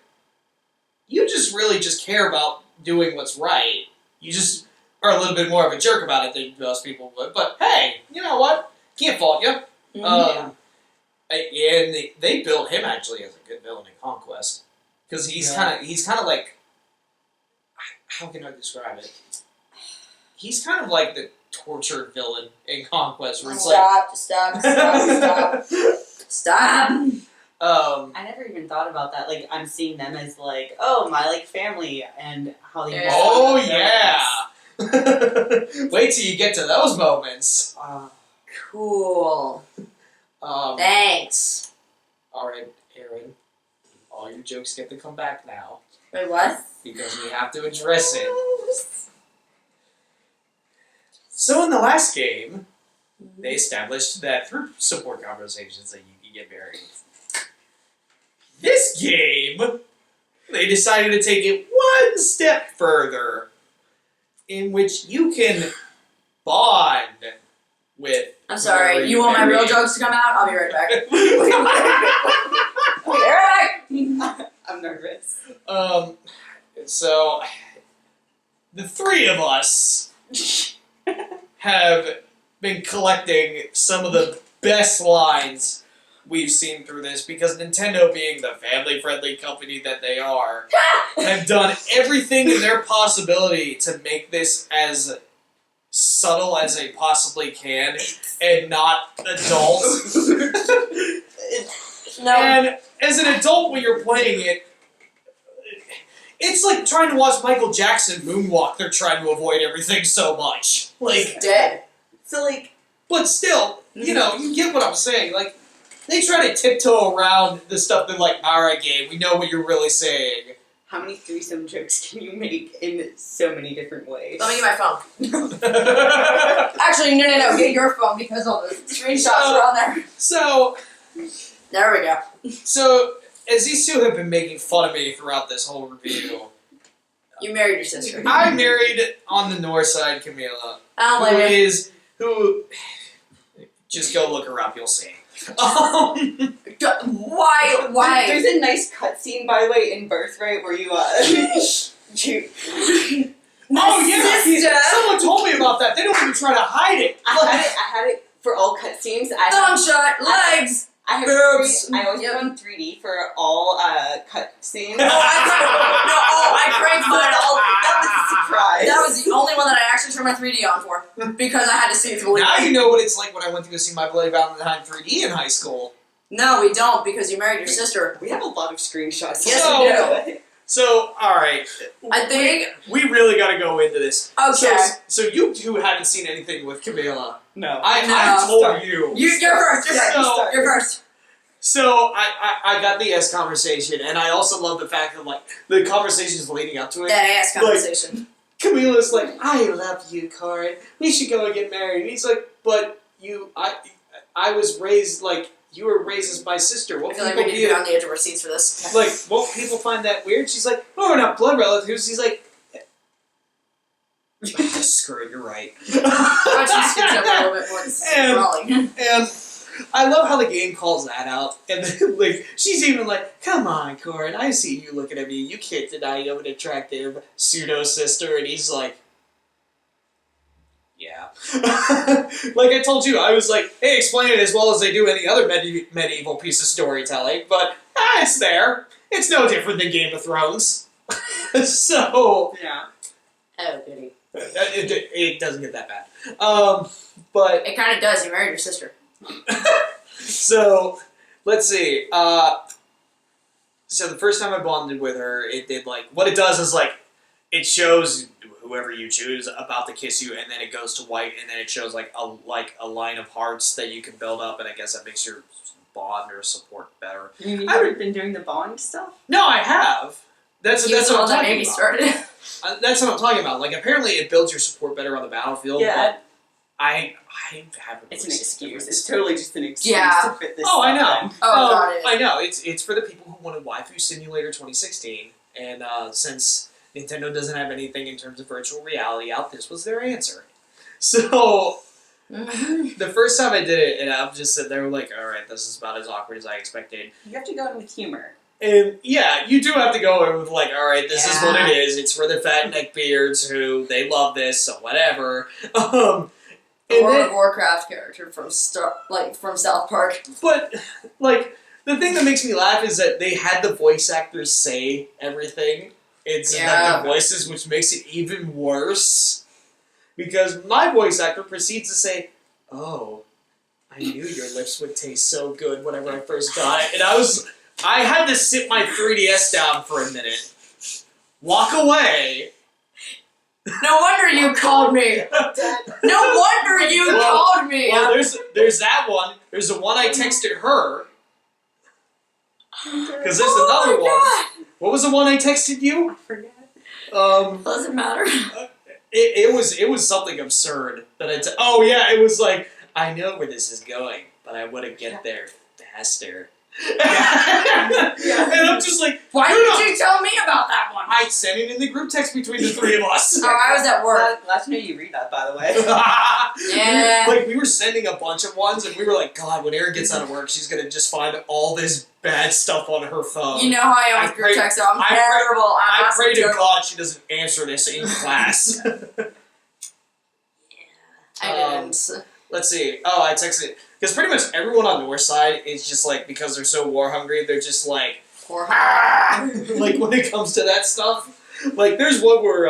you just really just care about doing what's right. You just are a little bit more of a jerk about it than most people would. But hey, you know what? Can't fault you. Mhm. And they built him actually as a good villain in Conquest because he's kind of like, how can I describe it? He's kind of like the tortured villain in Conquest, where it's Stop. I never even thought about that. Like, I'm seeing them as like, oh, my like family and how they. Yeah. oh yeah. Wait till you get to those moments. Cool. All Thanks. right, Eryn. All your jokes get to come back now Wait, what? because we have to address it. So in the last game, they established that through support conversations that you can get married. This game, they decided to take it one step further, in which you can bond with. I'm sorry. whoever You want my real marry. jokes to come out? I'll be right back. Eric! I'm nervous. So the three of us have been collecting some of the best lines we've seen through this because Nintendo, being the family-friendly company that they are, have done everything in their possibility to make this as subtle as they possibly can and not adult. No. And as an adult, when you're playing it, it's like trying to watch Michael Jackson moonwalk. They're trying to avoid everything so much. Like, Dead. So like, but still, you know, you get what I'm saying. Like, they try to tiptoe around the stuff they're like, alright, Gabe, we know what you're really saying. how many threesome jokes can you make in so many different ways? Let me get my phone. Actually, no. Get your phone because all the screenshots are on there. So, There we go. so, as these two have been making fun of me throughout this whole review, You married your sister. I married on the north side Camila, I don't blame you. who, just go look her up, you'll see. Why? There's a nice cutscene, by the way, in Birthright where you shoot. Oh yeah, sister. someone told me about that. They don't even try to hide it. I had it for all cutscenes. Gunshot, legs. I have boobs. I always Yep. put on 3D for all cutscenes. I prayed for it all. That was a surprise. That was the only one that I actually turned my 3D on for because I had to see it through. Now you know what it's like when I went to go see My Bloody Valentine 3D in high school. No, we don't because you married your sister. We have a lot of screenshots. Yes, we do. So, alright. I think. We really gotta go into this. Okay. So you two haven't seen anything with Camila. No. I told you. You're first. So- You're first. So, I got the S conversation, and I also love the fact that, like, the conversations leading up to it. That ass conversation. Camila's like, I love you, Corin. We should go and get married. And he's like, but I was raised, like, you were raised as my sister. I What feel like people we need to be on the edge of our seats for this. like, won't people find that weird? She's like, oh, we're not blood relatives. He's like, Screw it, you're right. Watch you switch up a little bit more. This is crawling. And I love how the game calls that out. And then, like, she's even like, come on, Corin, I see you looking at me. You can't deny you have an attractive pseudo-sister. And he's like, yeah. Like I told you, I was like, hey, explain it as well as they do any other medieval piece of storytelling. But, it's there. It's no different than Game of Thrones. So... Yeah. Oh, goody. It doesn't get that bad. But... It kind of does. You married your sister. So, let's see. So the first time I bonded with her, it did like... What it does is like, it shows whoever you choose about to kiss you, and then it goes to white, and then it shows like a line of hearts that you can build up, and I guess that makes your bond or support better. You haven't been doing the bond stuff? No, I have. That's what I'm talking about. Started. That's what I'm talking about. Like, apparently it builds your support better on the battlefield, but I haven't. It's really an seen excuse. the difference. It's totally just an excuse Yeah. to fit this. Oh, I stuff know. in. Oh, got it. I know. It's for the people who wanted Waifu Simulator 2016, and since Nintendo doesn't have anything in terms of virtual reality out, this was their answer. So the first time I did it, and I'm just sitting there like, all right, this is about as awkward as I expected. You have to go in with humor. And yeah, you do have to go in with like, all right, this is what Yeah. it is. It's for the fat neckbeards who they love this, so whatever. The And World then, of Warcraft character from from South Park. but like the thing that makes me laugh is that they had the voice actors say everything in seductive voices, which makes it even worse. Because my voice actor proceeds to say, "Oh, I knew your lips would taste so good whenever I first got it," and I had to sit my 3DS down for a minute, walk away. No wonder you called me. No wonder you called me. Well, there's that one. There's the one I texted her. Because there's another one. What was the one I texted you? I forget. Doesn't matter. It was something absurd that oh yeah, it was like, I know where this is going, but I want to get there faster. And I'm just like, Why didn't you tell me about that one? I sent it in the group text between the three of us. Oh, I was at work. Glad to know you read that, by the way. Yeah. Like, we were sending a bunch of ones, and we were like, God, when Eryn gets out of work, she's gonna just find all this bad stuff on her phone. You know how I always group text, so I'm terrible. I pray to God she doesn't answer this in class. I didn't. Let's see. Oh, I texted... Because pretty much everyone on North Side is just like, because they're so war hungry, they're just like, like when it comes to that stuff. Like, there's one where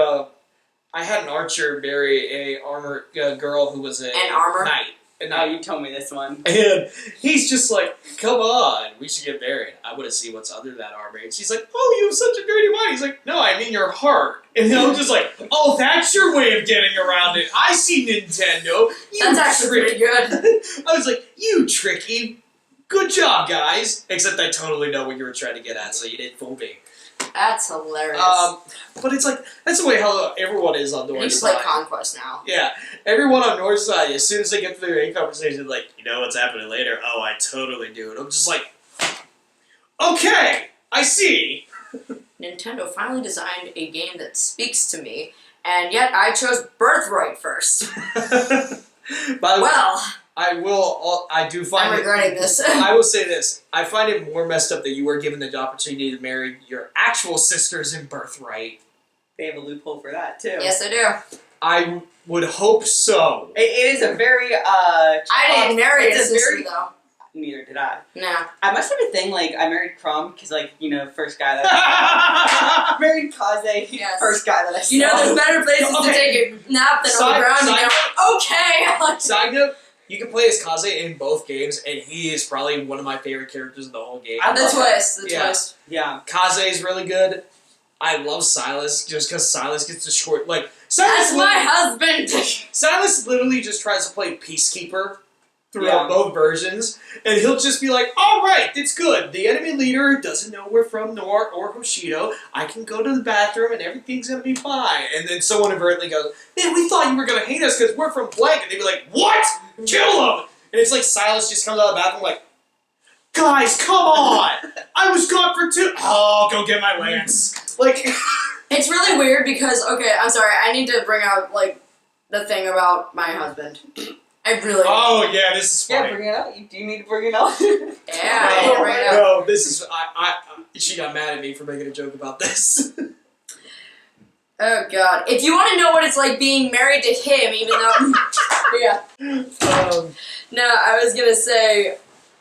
I had an archer marry a armor girl who was a knight. Oh, you told me this one. And he's just like, come on, we should get married. I want to see what's under that armor. And she's like, oh, you have such a dirty mind. He's like, no, I mean your heart. And I'm just like, oh, that's your way of getting around it. I see Nintendo. That's actually pretty good. I was like, you tricky. Good job, guys. Except I totally know what you were trying to get at, so you didn't fool me. That's hilarious. But it's like, that's the way how everyone is on North I need to Side. play Conquest now. Yeah, everyone on North Side, as soon as they get through their conversation, like, you know what's happening later? Oh, I totally do. And I'm just like, okay, I see. Nintendo finally designed a game that speaks to me, and yet I chose Birthright first. By the way, Well, I do find I'm regretting this. I will say this. I find it more messed up that you were given the opportunity to marry your actual sisters in Birthright. They have a loophole for that, too. Yes, I do. I would hope so. It is a very, I didn't marry a sister, though. Neither did I. No. I must have a thing, like, I married Crumb, because, like, you know, first guy that I married Kaze, Yes. first guy that I saw. You know, there's better places to take a nap than on the ground. And go, okay. Side note, you can play as Kaze in both games, and he is probably one of my favorite characters in the whole game. The twist. Twist. Yeah. Kaze is really good. I love Silas, just because Silas gets to short, like... That's my husband! Silas literally just tries to play Peacekeeper throughout both versions, and he'll just be like, alright, it's good. The enemy leader doesn't know we're from Nor or Hoshido. I can go to the bathroom and everything's gonna be fine. And then someone inadvertently goes, man, we thought you were gonna hate us because we're from blank. And they'd be like, what? Kill him! And it's like Silas just comes out of the bathroom like, guys, come on! I was gone for 2... Oh, go get my lance. Like... It's really weird because, okay, I'm sorry, I need to bring out, like, the thing about my husband. I really... Oh, yeah, this is funny. Yeah, bring it out. Do you need to bring it out? Yeah, I need to bring it out. No, this is... she got mad at me for making a joke about this. Oh, God. If you want to know what it's like being married to him, even though... yeah. No, I was going to say...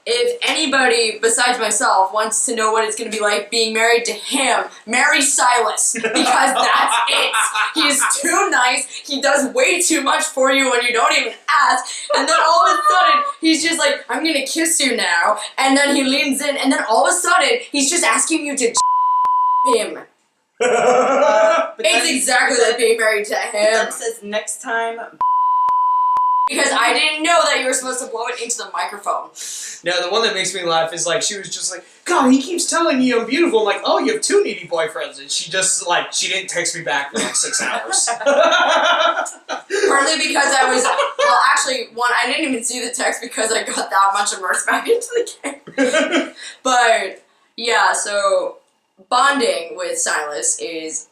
If anybody besides myself wants to know what it's going to be like being married to him, marry Silas, because that's it. He's too nice. He does way too much for you when you don't even ask. And then all of a sudden, he's just like, I'm going to kiss you now. And then he leans in, and then all of a sudden, he's just asking you to him. It's exactly like being married to him. That says next time. Because I didn't know that you were supposed to blow it into the microphone. No, the one that makes me laugh is like, she was just like, God, he keeps telling me I'm beautiful. I'm like, oh, you have 2 needy boyfriends. And she just, like, she didn't text me back for like 6 hours. Partly because I was, well, actually, one, I didn't even see the text because I got that much immersed back into the game. But, yeah, so, bonding with Silas is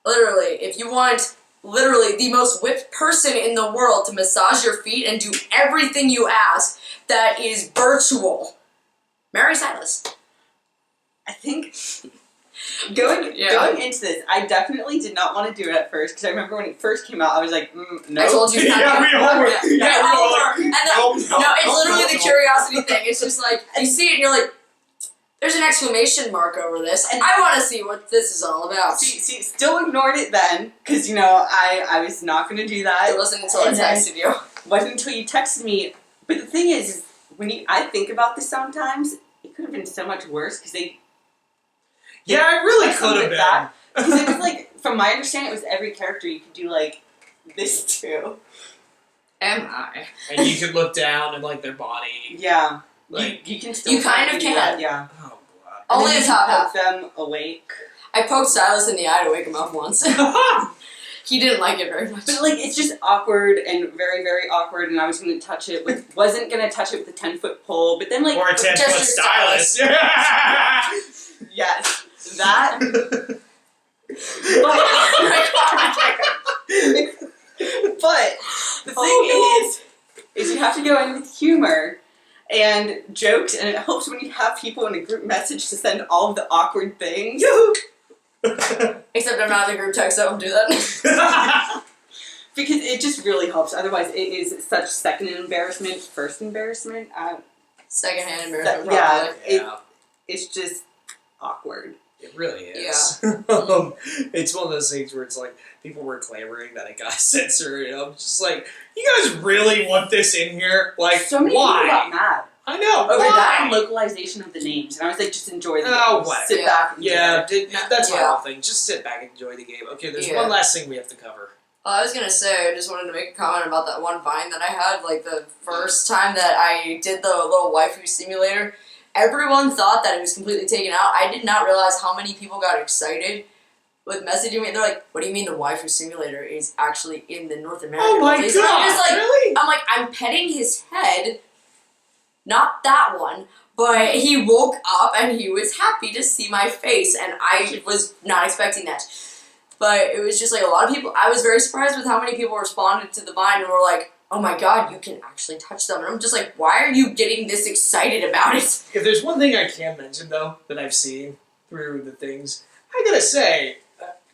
literally, if you want... literally the most whipped person in the world to massage your feet and do everything you ask that is virtual. Marry Silas. I think going into this, I definitely did not want to do it at first because I remember when it first came out, I was like, no. I told you. Yeah, we all were. Yeah, we all were. And it's literally the curiosity thing. It's just like you see it and you're like, there's an exclamation mark over this, and I want to see what this is all about. See, still ignored it then, because, you know, I was not going to do that. It wasn't until I texted you. Wasn't until you texted me. But the thing is when I think about this sometimes, it could have been so much worse, because they... Yeah, it really could have been. Because it was like, from my understanding, it was every character you could do, like, this to. Am I? And you could look down and, like, their body. Yeah. Like, you can still... You kind of can. That, yeah. Oh, God. Only the top half. them awake. I poked Silas in the eye to wake him up once. He didn't like it very much. But, like, it's just awkward and very, very awkward, and I was going to touch it with... wasn't going to touch it with a 10-foot pole, but then, like... Or a 10-foot stylus. Yes. That... But the thing is you have to go in with humor and jokes, and it helps when you have people in a group message to send all of the awkward things. Except I'm not in the group text, so I don't do that. Because it just really helps. Otherwise, it is such second embarrassment, first embarrassment. Secondhand embarrassment, yeah. It's just awkward. It really is. Yeah. It's one of those things where it's like, people were clamoring that it got censored, and I'm just like, you guys really want this in here? Like, so many why? people got mad. I know, Over why? that and localization of the names. And I was like, just enjoy the game. What? Sit back and that's my whole thing. Just sit back and enjoy the game. Okay, there's one last thing we have to cover. Well, I was gonna say, I just wanted to make a comment about that one Vine that I had, like the first time that I did the little waifu simulator. Everyone thought that it was completely taken out. I did not realize how many people got excited with messaging me. They're like, what do you mean the waifu simulator is actually in the North American Oh my release? God, I'm just like, really? I'm like, I'm petting his head, not that one, but he woke up and he was happy to see my face, and I was not expecting that. But it was just like a lot of people, I was very surprised with how many people responded to the Vine and were like, oh my God, you can actually touch them. And I'm just like, why are you getting this excited about it? If there's one thing I can mention, though, that I've seen through the things, I gotta say,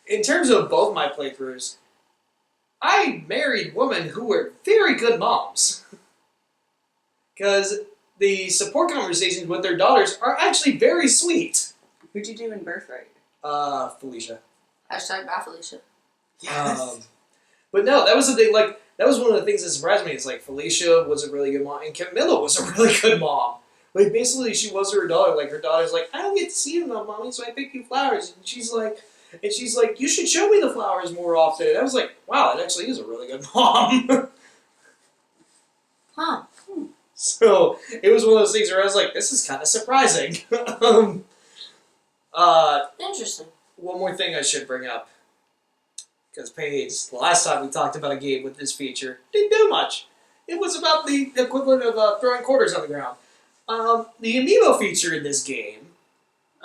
in terms of both my playthroughs, I married women who were very good moms. Because the support conversations with their daughters are actually very sweet. Who'd you do in Birthright? Felicia. Hashtag bad Felicia. Yes. But no, that was the thing, like, that was one of the things that surprised me. It's like, Felicia was a really good mom, and Camilla was a really good mom. Like, basically, she was her daughter. Like, her daughter's like, I don't get to see you enough, Mommy, so I pick you flowers. And she's like, you should show me the flowers more often. And I was like, wow, that actually is a really good mom. Huh. So, it was one of those things where I was like, this is kind of surprising. Interesting. One more thing I should bring up. Because Paige, the last time we talked about a game with this feature, didn't do much. It was about the equivalent of throwing quarters on the ground. The Amiibo feature in this game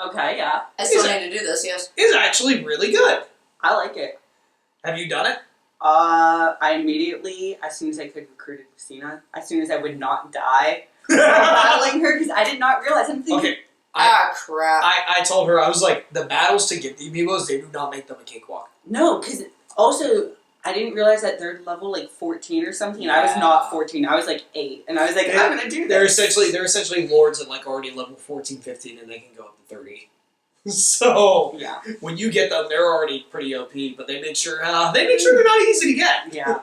Okay, yeah. I still need to do this, yes. is actually really good. I like it. Have you done it? I immediately, as soon as I could, recruited Lucina. As soon as I would not die while battling her, because I did not realize. I'm thinking, Okay. Crap. I told her, I was like, the battles to get the Amiibos, they do not make them a cakewalk. no, because also, I didn't realize that they're level, like, 14 or something. I was Yeah. not 14. I was, like, 8. And I was like, I'm going to do They're this. essentially lords at, like, already level 14, 15, and they can go up to 30. So, Yeah. when you get them, they're already pretty OP, but they make sure they're not easy to get. Yeah.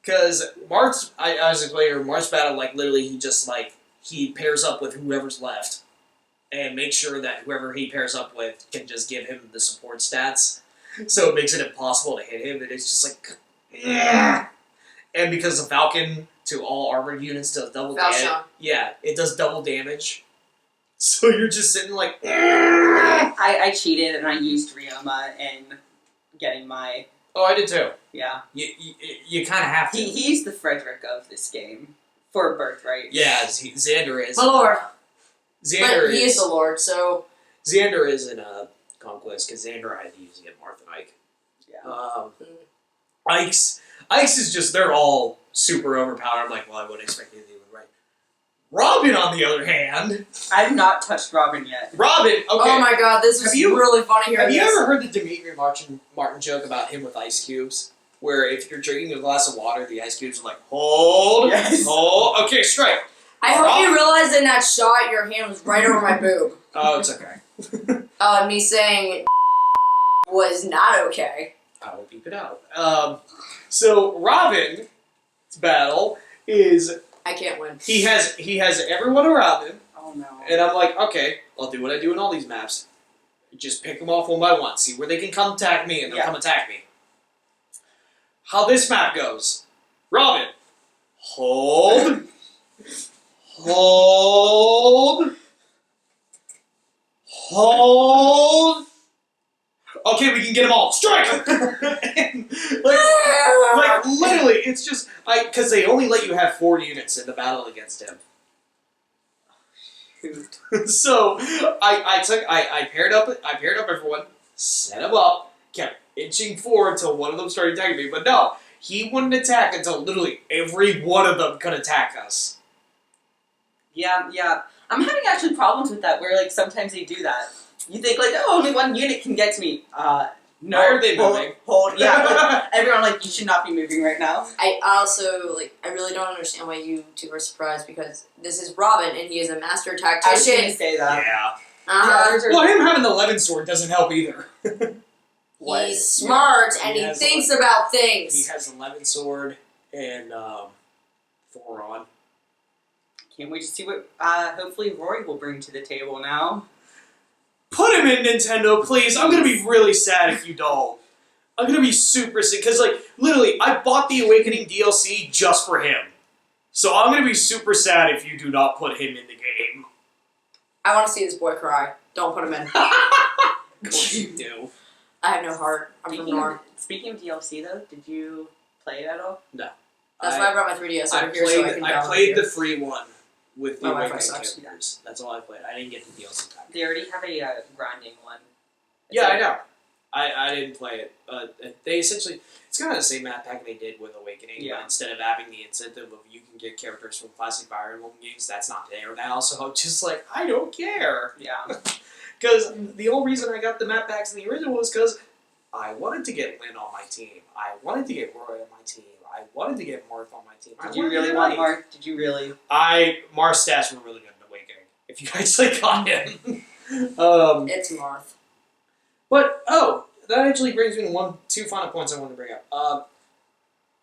Because Marth's, I was a player, Marth's battle, like, literally, he just, like, he pairs up with whoever's left, and make sure that whoever he pairs up with can just give him the support stats. So it makes it impossible to hit him, and it's just like, yeah. And because the Falcon to all armored units does double damage, yeah, it does double damage. So you're just sitting like, I cheated and I used Ryoma in getting my. oh, I did too. Yeah. You kind of have to. He's the Frederick of this game for Birthright. Yeah, Xander is. My lord. Xander But he is the lord, so. Xander is in Conquest because Xander I had to use against Marth and Ike. Yeah. Ike's is just, they're all super overpowered. I'm like, well, I wouldn't expect anything to right. Robin, on the other hand. I've not touched Robin yet. Robin, okay. Oh my god, this is really funny here. Have you ever heard the Dimitri Martin joke about him with ice cubes? Where if you're drinking a glass of water, the ice cubes are like, hold, Yes. hold, okay, strike. I hope you realized in that shot your hand was right over my boob. Oh, it's okay. Me saying was not okay. I will beep it out. So Robin's battle is I can't win. he has everyone around him, Oh no. and I'm like, okay, I'll do what I do in all these maps. Just pick them off one by one, see where they can come attack me, and they'll come attack me. How this map goes: Robin, hold, hold, hold. Okay, we can get them all. Strike! And, like literally, it's just because they only let you have 4 units in the battle against him. So I paired up everyone, set him up, kept inching forward until one of them started attacking me. But no, he wouldn't attack until literally every one of them could attack us. Yeah. I'm having actually problems with that where like sometimes they do that. You think like, oh, only one unit can get to me. No, why are they moving? Hold. Yeah, like, everyone like you should not be moving right now. I also I really don't understand why you two are surprised because this is Robin and he is a master I was going to tactician. say that. Yeah. Uh-huh. Well, him having the 11 sword doesn't help either. He's smart and He he has thinks about He things. has 11 sword and Thoron. Can't wait to see what hopefully Rory will bring to the table now. Put him in, Nintendo, please. I'm gonna be really sad if you don't. I'm gonna be super sick because, like, literally, I bought the Awakening DLC just for him. So I'm gonna be super sad if you do not put him in the game. I want to see this boy cry. Don't put him in. Of course you do. I have no heart. I'm from North. Speaking of DLC though, did you play it at all? No. That's why I brought my 3DS I over here so I can download played it. the free one with the My Wi-Fi Awakening sucks. characters. That's all I played. I didn't get the DLC pack. They already have a grinding one. Yeah, I know. I didn't play it. They essentially, it's kind of the same map pack they did with Awakening, but instead of having the incentive of you can get characters from classic Fire Emblem games, that's not there now, so I'm just like, I don't care. Yeah. Because the only reason I got the map packs in the original was because I wanted to get Lynn on my team. I wanted to get Roy on my team. I wanted to get Marth on my team. Did you really want Marth? Did you really? Marth's stats were really good in Awakening. If you guys got him. It's Marth. But, that actually brings me to 2 final points I wanted to bring up.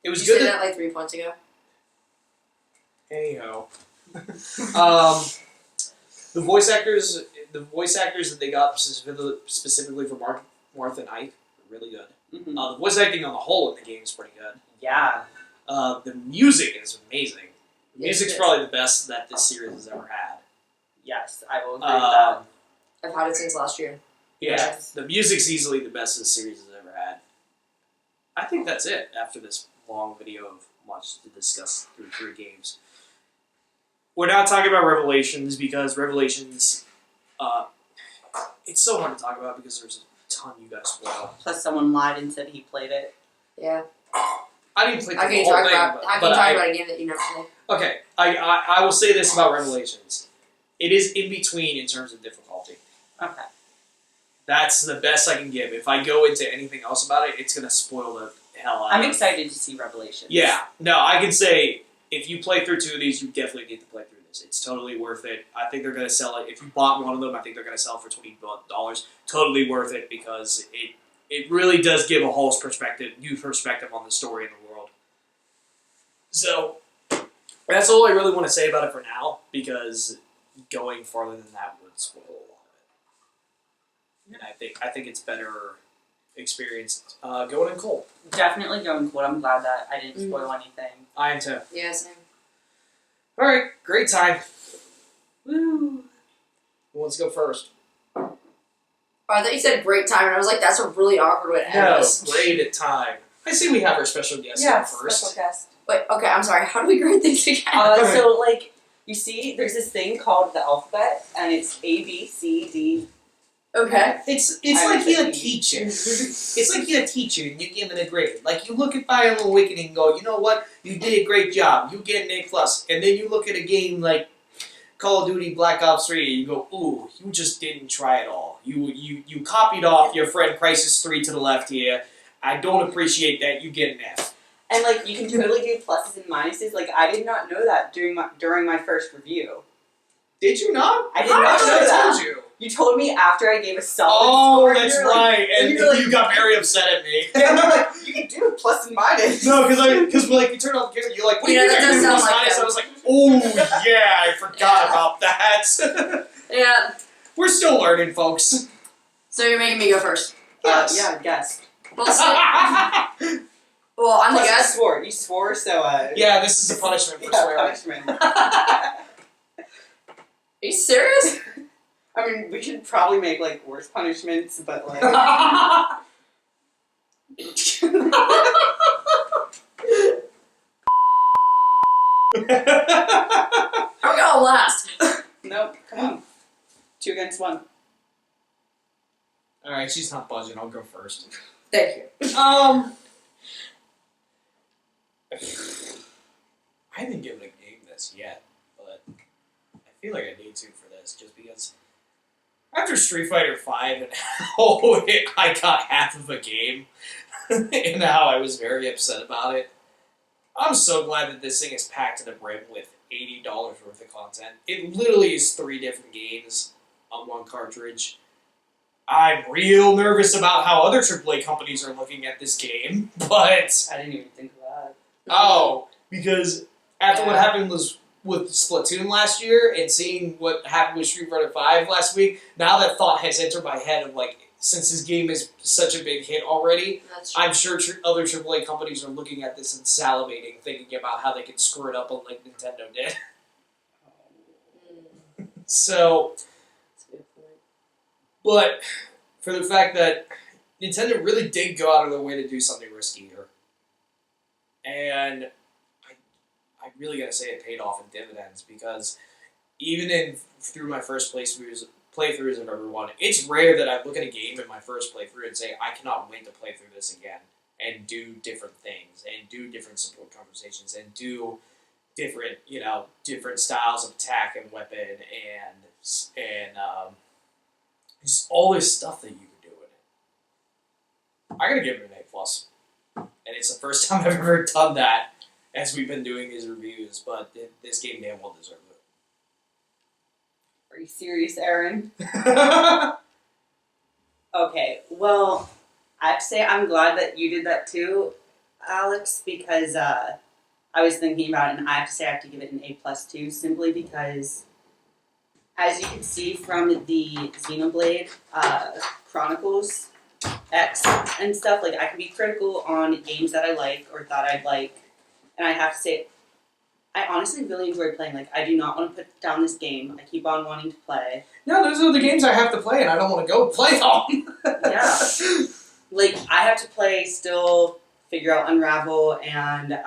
It was Did you good say that... that like 3 points ago? Anyhow. The voice actors that they got specifically for Marth and Ike are really good. Mm-hmm. The voice acting on the whole in the game is pretty good. Yeah. The music is amazing. The Yes, music's it is. probably the best that this series has ever had. Yes, I will agree with that. I've had it since last year. Yeah, Yes. the music's easily the best this series has ever had. I think that's it after this long video of much to discuss through 3 games. We're not talking about Revelations because Revelations, it's so hard to talk about because there's a ton you guys spoil. Plus, someone lied and said he played it. Yeah. I didn't play How through can the you whole talk thing, about? How can you talk about a game that you never played? Okay, I will say this about Revelations. It is in between in terms of difficulty. Okay. That's the best I can give. If I go into anything else about it, it's going to spoil the hell out of it. I'm excited to see Revelations. Yeah. No, I can say, if you play through 2 of these, you definitely need to play through this. It's totally worth it. I think they're going to sell it. If you bought one of them, I think they're going to sell it for $20. Totally worth it because it really does give a whole new perspective on the story and the world. So, that's all I really want to say about it for now, because going farther than that would spoil a lot of it. And I think it's better experienced going in cold. Definitely going cold. I'm glad that I didn't spoil anything. I am too. Yeah, same. Alright, great time. Woo! Who wants to go first? Oh, I thought you said great time, and I was like, that's a really awkward way to end No, this. great time. I see we have our special guest here first. special guest. Wait, okay, I'm sorry. How do we grade things again? So, like, you see, there's this thing called the alphabet, and it's A, B, C, D. Okay. It's I like was you're a like, teacher. It's like you're a teacher and you're giving a grade. Like you look at Fire Emblem Awakening and go, you know what? You did a great job. You get an A+. And then you look at a game like Call of Duty Black Ops 3 and you go, ooh, you just didn't try at all. You copied off your friend Crisis 3 to the left here. I don't appreciate that. You get an F. And, like, you can totally do pluses and minuses. Like, I did not know that during my first review. Did you not? I did not know that. I told you. You told me after I gave a solid Oh, score. that's you were like- right. And you're like- you got very upset at me. Yeah, and you're like, you can do plus and minus. No, because like you turned off the camera, you're like, what do you Yeah, mean that I does can do sound like minus? that. I was like, oh yeah, I forgot about that. Yeah. We're still learning, folks. So you're making me go first. Yes. Yeah, guess. Well, well I'm the Plus, guest. You swore, so, Yeah, this is a punishment for swearing. punishment. Are you serious? I mean, we should probably make, like, worse punishments, but, like... I'm going last. Nope, come on. 2 against 1. Alright, she's not budging, I'll go first. Thank you. I haven't given a game this yet, but I feel like I need to for this, just because after Street Fighter V and how I got half of a game, and how I was very upset about it, I'm so glad that this thing is packed to the brim with $80 worth of content. It literally is 3 different games on one cartridge. I'm real nervous about how other AAA companies are looking at this game, but... I didn't even think of that. Oh, because after what Yeah. happened was with Splatoon last year and seeing what happened with Street Fighter V last week, now that thought has entered my head of like, since this game is such a big hit already, That's true. I'm sure other AAA companies are looking at this and salivating, thinking about how they can screw it up like Nintendo did. So, That's a good point. but for the fact that Nintendo really did go out of their way to do something risky here. And I really gotta say it paid off in dividends, because even through my first playthroughs of everyone, it's rare that I look at a game in my first playthrough and say, I cannot wait to play through this again and do different things and do different support conversations and do different, different styles of attack and weapon and just all this stuff that you can do in it. I gotta give it an A+. And it's the first time I've ever done that as we've been doing these reviews, but this game damn well deserves Are you serious, Eryn? it. Okay, well, I have to say I'm glad that you did that too, Alex, because I was thinking about it, and I have to say I have to give it an A+ too, simply because, as you can see from the Xenoblade Chronicles X and stuff, like, I can be critical on games that I like or thought I'd like, and I have to say, I honestly really enjoy playing. Like, I do not want to put down this game. I keep on wanting to play. No, those are the games I have to play, and I don't want to go play them. Yeah. Like, I have to play still, figure out Unravel and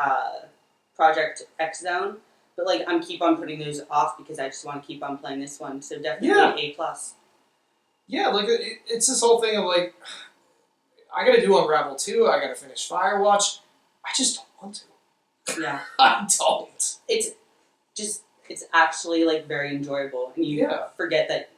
Project X Zone, but, like, I'm keep on putting those off because I just want to keep on playing this one. So definitely Yeah. A+. Yeah, like it's this whole thing of like, I gotta do Unravel 2, I gotta finish Firewatch. I just don't want to. Yeah. I don't. It's actually like very enjoyable, and you forget that.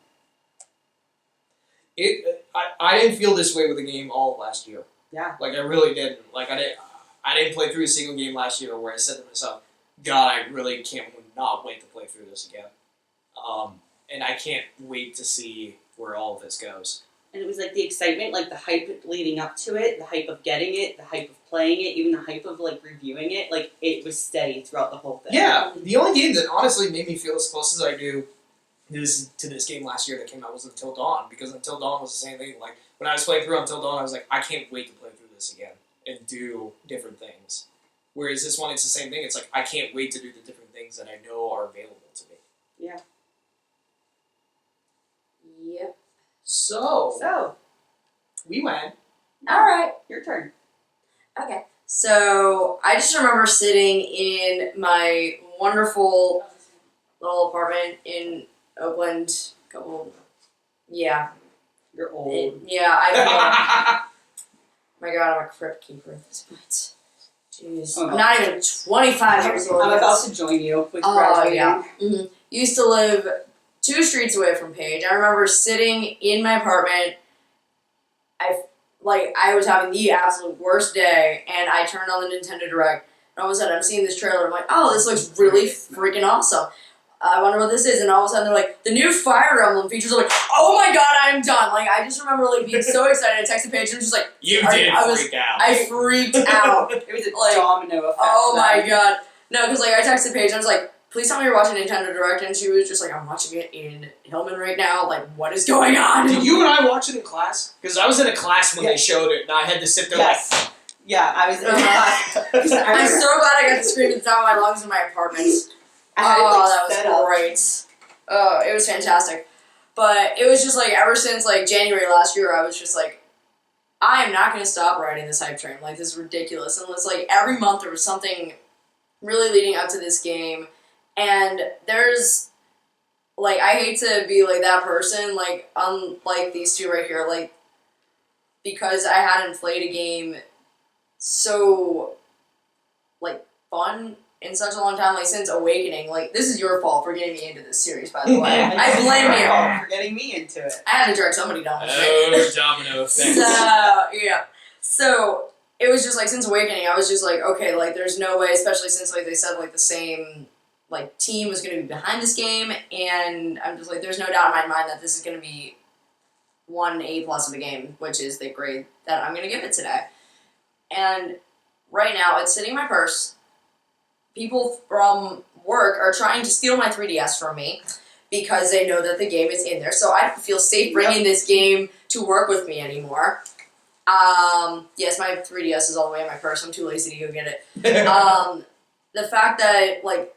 I didn't feel this way with the game all of last year. Yeah. Like I really didn't. Like I didn't play through a single game last year where I said to myself, God, I really not wait to play through this again. And I can't wait to see where all of this goes. And it was like the excitement, like the hype leading up to it, the hype of getting it, the hype of playing it, even the hype of like reviewing it. Like it was steady throughout the whole thing. Yeah, the only game that honestly made me feel as close as I do to this game last year that came out was Until Dawn, because Until Dawn was the same thing. Like when I was playing through Until Dawn, I was like, I can't wait to play through this again and do different things. Whereas this one, it's the same thing. It's like I can't wait to do the different things that I know are available to me. Yeah. Yep. So we went. All right. Your turn. Okay. So I just remember sitting in my wonderful little apartment in Oakland. Yeah. You're old. I feel. My God, I'm a crypt keeper at this point. Jeez. I'm not even 25 years old. I'm about to join you with graduating. Yeah. Mm-hmm. Used to live 2 streets away from Paige. I remember sitting in my apartment. I was having the absolute worst day, and I turned on the Nintendo Direct, and all of a sudden I'm seeing this trailer, I'm like, oh, this looks really freaking awesome. I wonder what this is, and all of a sudden they're like, the new Fire Emblem features, I'm like, oh my God, I'm done. Like, I just remember, like, being so excited. I texted Paige, and I'm just like, freak out. I freaked out. It was a domino effect. Oh my God. No, because, like, I texted Paige, and I was like, please tell me you're watching Nintendo Direct, and she was just like, I'm watching it in Hillman right now, like, what is going on? Did you and I watch it in class? Because I was in a class when they showed it, and I had to sit there like... Yeah, I was in class. I'm so glad I got to scream at the top of my lungs in my apartment. That was great. Oh, it was fantastic. But it was just like, ever since like January last year, I was just like, I am not going to stop riding this hype train. Like, this is ridiculous. And it was like, every month there was something really leading up to this game. And there's, like, I hate to be like that person, like, unlike these two right here, like, because I hadn't played a game so, like, fun in such a long time, like, since Awakening. Like, this is your fault for getting me into this series, by the way. I blame you. For getting me into it. I had to drag somebody down. Oh, domino effect. Yeah. So, it was just, like, since Awakening, I was just like, okay, like, there's no way, especially since, like, they said, like, the same, like, team was going to be behind this game, and I'm just like, there's no doubt in my mind that this is going to be one A+ of a game, which is the grade that I'm going to give it today. And right now, it's sitting in my purse. People from work are trying to steal my 3DS from me because they know that the game is in there. So I don't feel safe bringing this game to work with me anymore. Yes, my 3DS is all the way in my purse. I'm too lazy to go get it. The fact that, like,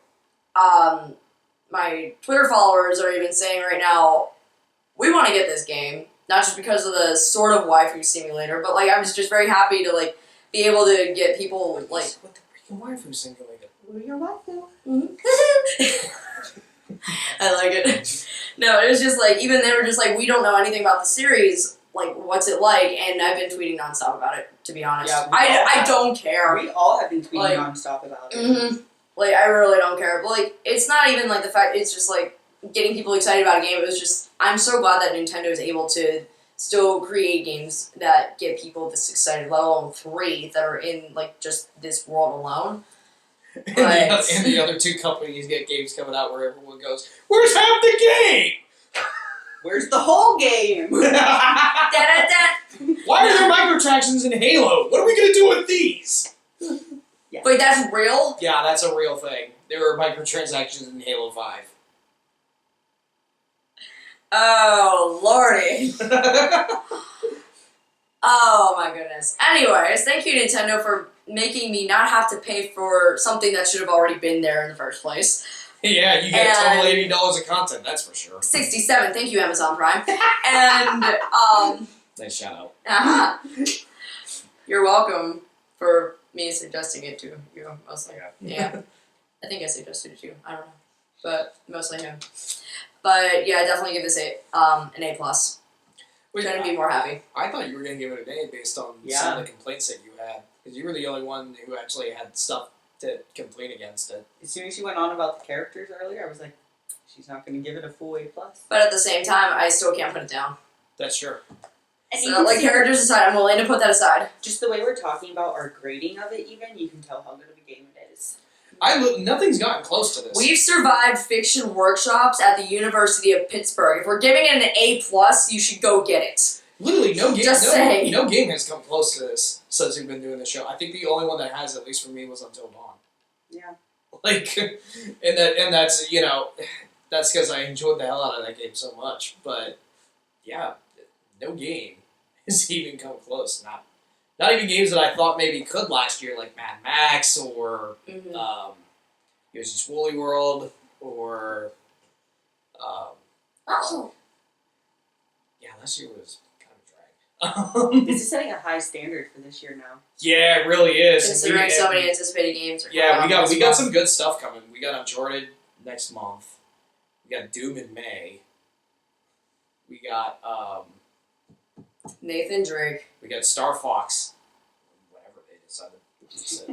my Twitter followers are even saying right now, we want to get this game. Not just because of the sort of waifu simulator, but, like, I was just very happy to, like, be able to get people, like... What the freaking waifu simulator? Your waifu. I like it. No, it was just like, even they were just like, we don't know anything about the series, like, what's it like? And I've been tweeting nonstop about it, to be honest. Yeah, I don't care. We all have been tweeting nonstop about it. Mm-hmm. Like, I really don't care. But, like, it's not even, like, the fact, it's just, like, getting people excited about a game. It was just, I'm so glad that Nintendo is able to still create games that get people this excited, let alone 3 that are in, like, just this world alone. And the other 2 companies get games coming out where everyone goes, where's half the game? Where's the whole game? Why are there microtransactions in Halo? What are we going to do with these? Yeah. Wait, that's real? Yeah, that's a real thing. There are microtransactions in Halo 5. Oh, lordy. Oh, my goodness. Anyways, thank you, Nintendo, for making me not have to pay for something that should have already been there in the first place. Yeah, you get a total $80 of content, that's for sure. 67, thank you, Amazon Prime. And, nice shout out. Uh-huh. You're welcome for me suggesting it to you, mostly. Yeah. I think I suggested it to you, I don't know. But, mostly him. But, yeah, I definitely give this an A+. Couldn't be more happy. I thought you were going to give it an A based on some of the complaints that you had. Because you were the only one who actually had stuff to complain against it. As soon as you went on about the characters earlier, I was like, she's not going to give it a full A+. But at the same time, I still can't put it down. That's true. And So, like, characters aside, I'm willing to put that aside. Just the way we're talking about our grading of it, even, you can tell how good of a game it is. Nothing's gotten close to this. We've survived fiction workshops at the University of Pittsburgh. If we're giving it an A+, you should go get it. Literally, no saying. no game has come close to this since we've been doing the show. I think the only one that has, at least for me, was Until Dawn. Yeah. Like, and that's, you know, that's because I enjoyed the hell out of that game so much. But, yeah, no game has even come close. Not even games that I thought maybe could last year, like Mad Max or Yoshi's Woolly World or yeah, last year was kind of a drag. This is setting a high standard for this year now. Yeah, it really is. Considering so many anticipated games. Yeah, we got some good stuff coming. We got Uncharted next month. We got Doom in May. We got Nathan Drake. We got Star Fox. Whatever they decided to say.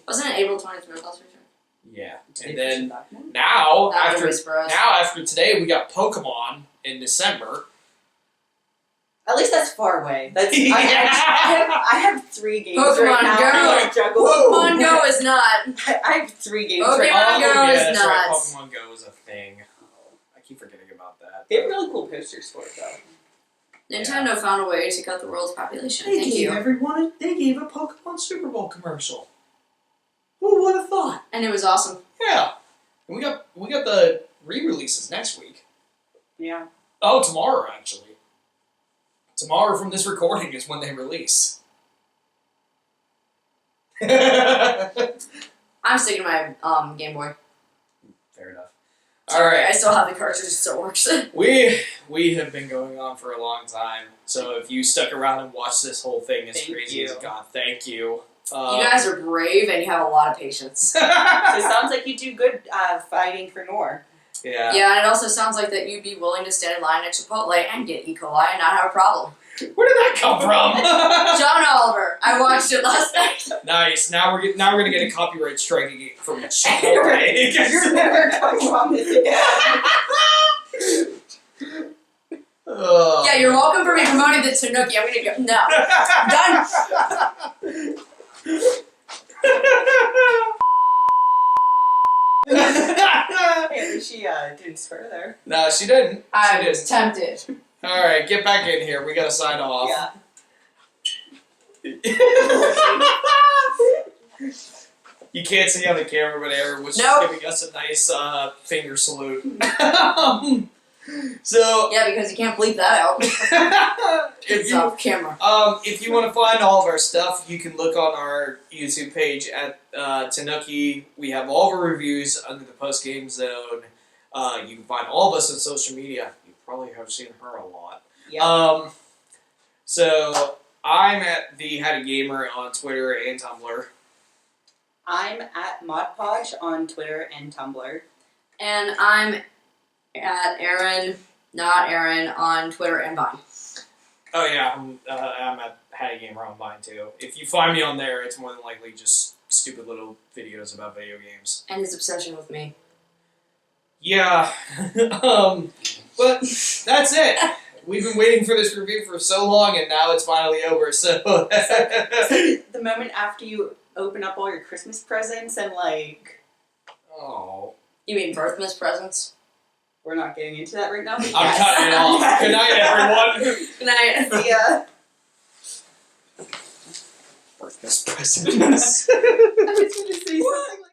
Wasn't it April 23rd last week? Yeah, and then now after today we got Pokemon in December. At least that's far away. That's Yeah. I have 3 games Pokemon right now. Go. To juggle. Pokemon Go is not. I have 3 games Pokemon right now. Go is that's right. nuts. Pokemon Go is a thing. I keep forgetting about that. They have really cool posters for it though. Nintendo found a way to cut the world's population. Thank you. They gave a Pokemon Super Bowl commercial. Who would have thought? And it was awesome. Yeah. And we got the re-releases next week. Yeah. Oh, tomorrow actually. Tomorrow from this recording is when they release. I'm sticking to my Game Boy. Fair enough. Sorry, All right. I still have the cartridge, so it works. We have been going on for a long time, so if you stuck around and watched this whole thing as Thank crazy you. as God, thank you. You guys are brave and you have a lot of patience. So it sounds like you do good fighting for Nor. Yeah. Yeah, and it also sounds like that you'd be willing to stand in line at Chipotle and get E. coli and not have a problem. Where did that come from? John Oliver. I watched it last night. Nice. Now we're gonna get a copyright strike again from Chipotle. You're never coming on this again. Oh. Yeah, you're welcome for me promoting the Tanooki. I'm gonna go. No. Done. Hey, she didn't swear there. No, she didn't. I was tempted. All right, get back in here. We gotta sign off. Yeah. You can't see on the camera, but Eryn was Nope. just giving us a nice finger salute. So Yeah, because you can't bleep that out. It's off camera. if you want to find all of our stuff, you can look on our YouTube page at Tanooki. We have all of our reviews under the Post Game Zone. You can find all of us on social media. You probably have seen her a lot. Yeah. So I'm at the How to Gamer on Twitter and Tumblr. I'm at ModPodge on Twitter and Tumblr. And I'm at Eryn, not Eryn, on Twitter and Vine. Oh yeah, I'm at How to Gamer on Vine too. If you find me on there, it's more than likely just stupid little videos about video games. And his obsession with me. Yeah, but that's it. We've been waiting for this review for so long, and now it's finally over. So The moment after you open up all your Christmas presents and like, oh, You mean Birthmas presents? we're not getting into that right now. I'm cutting it off. Good night, everyone. Good night. Yeah. Birthmas presents. I was gonna say something like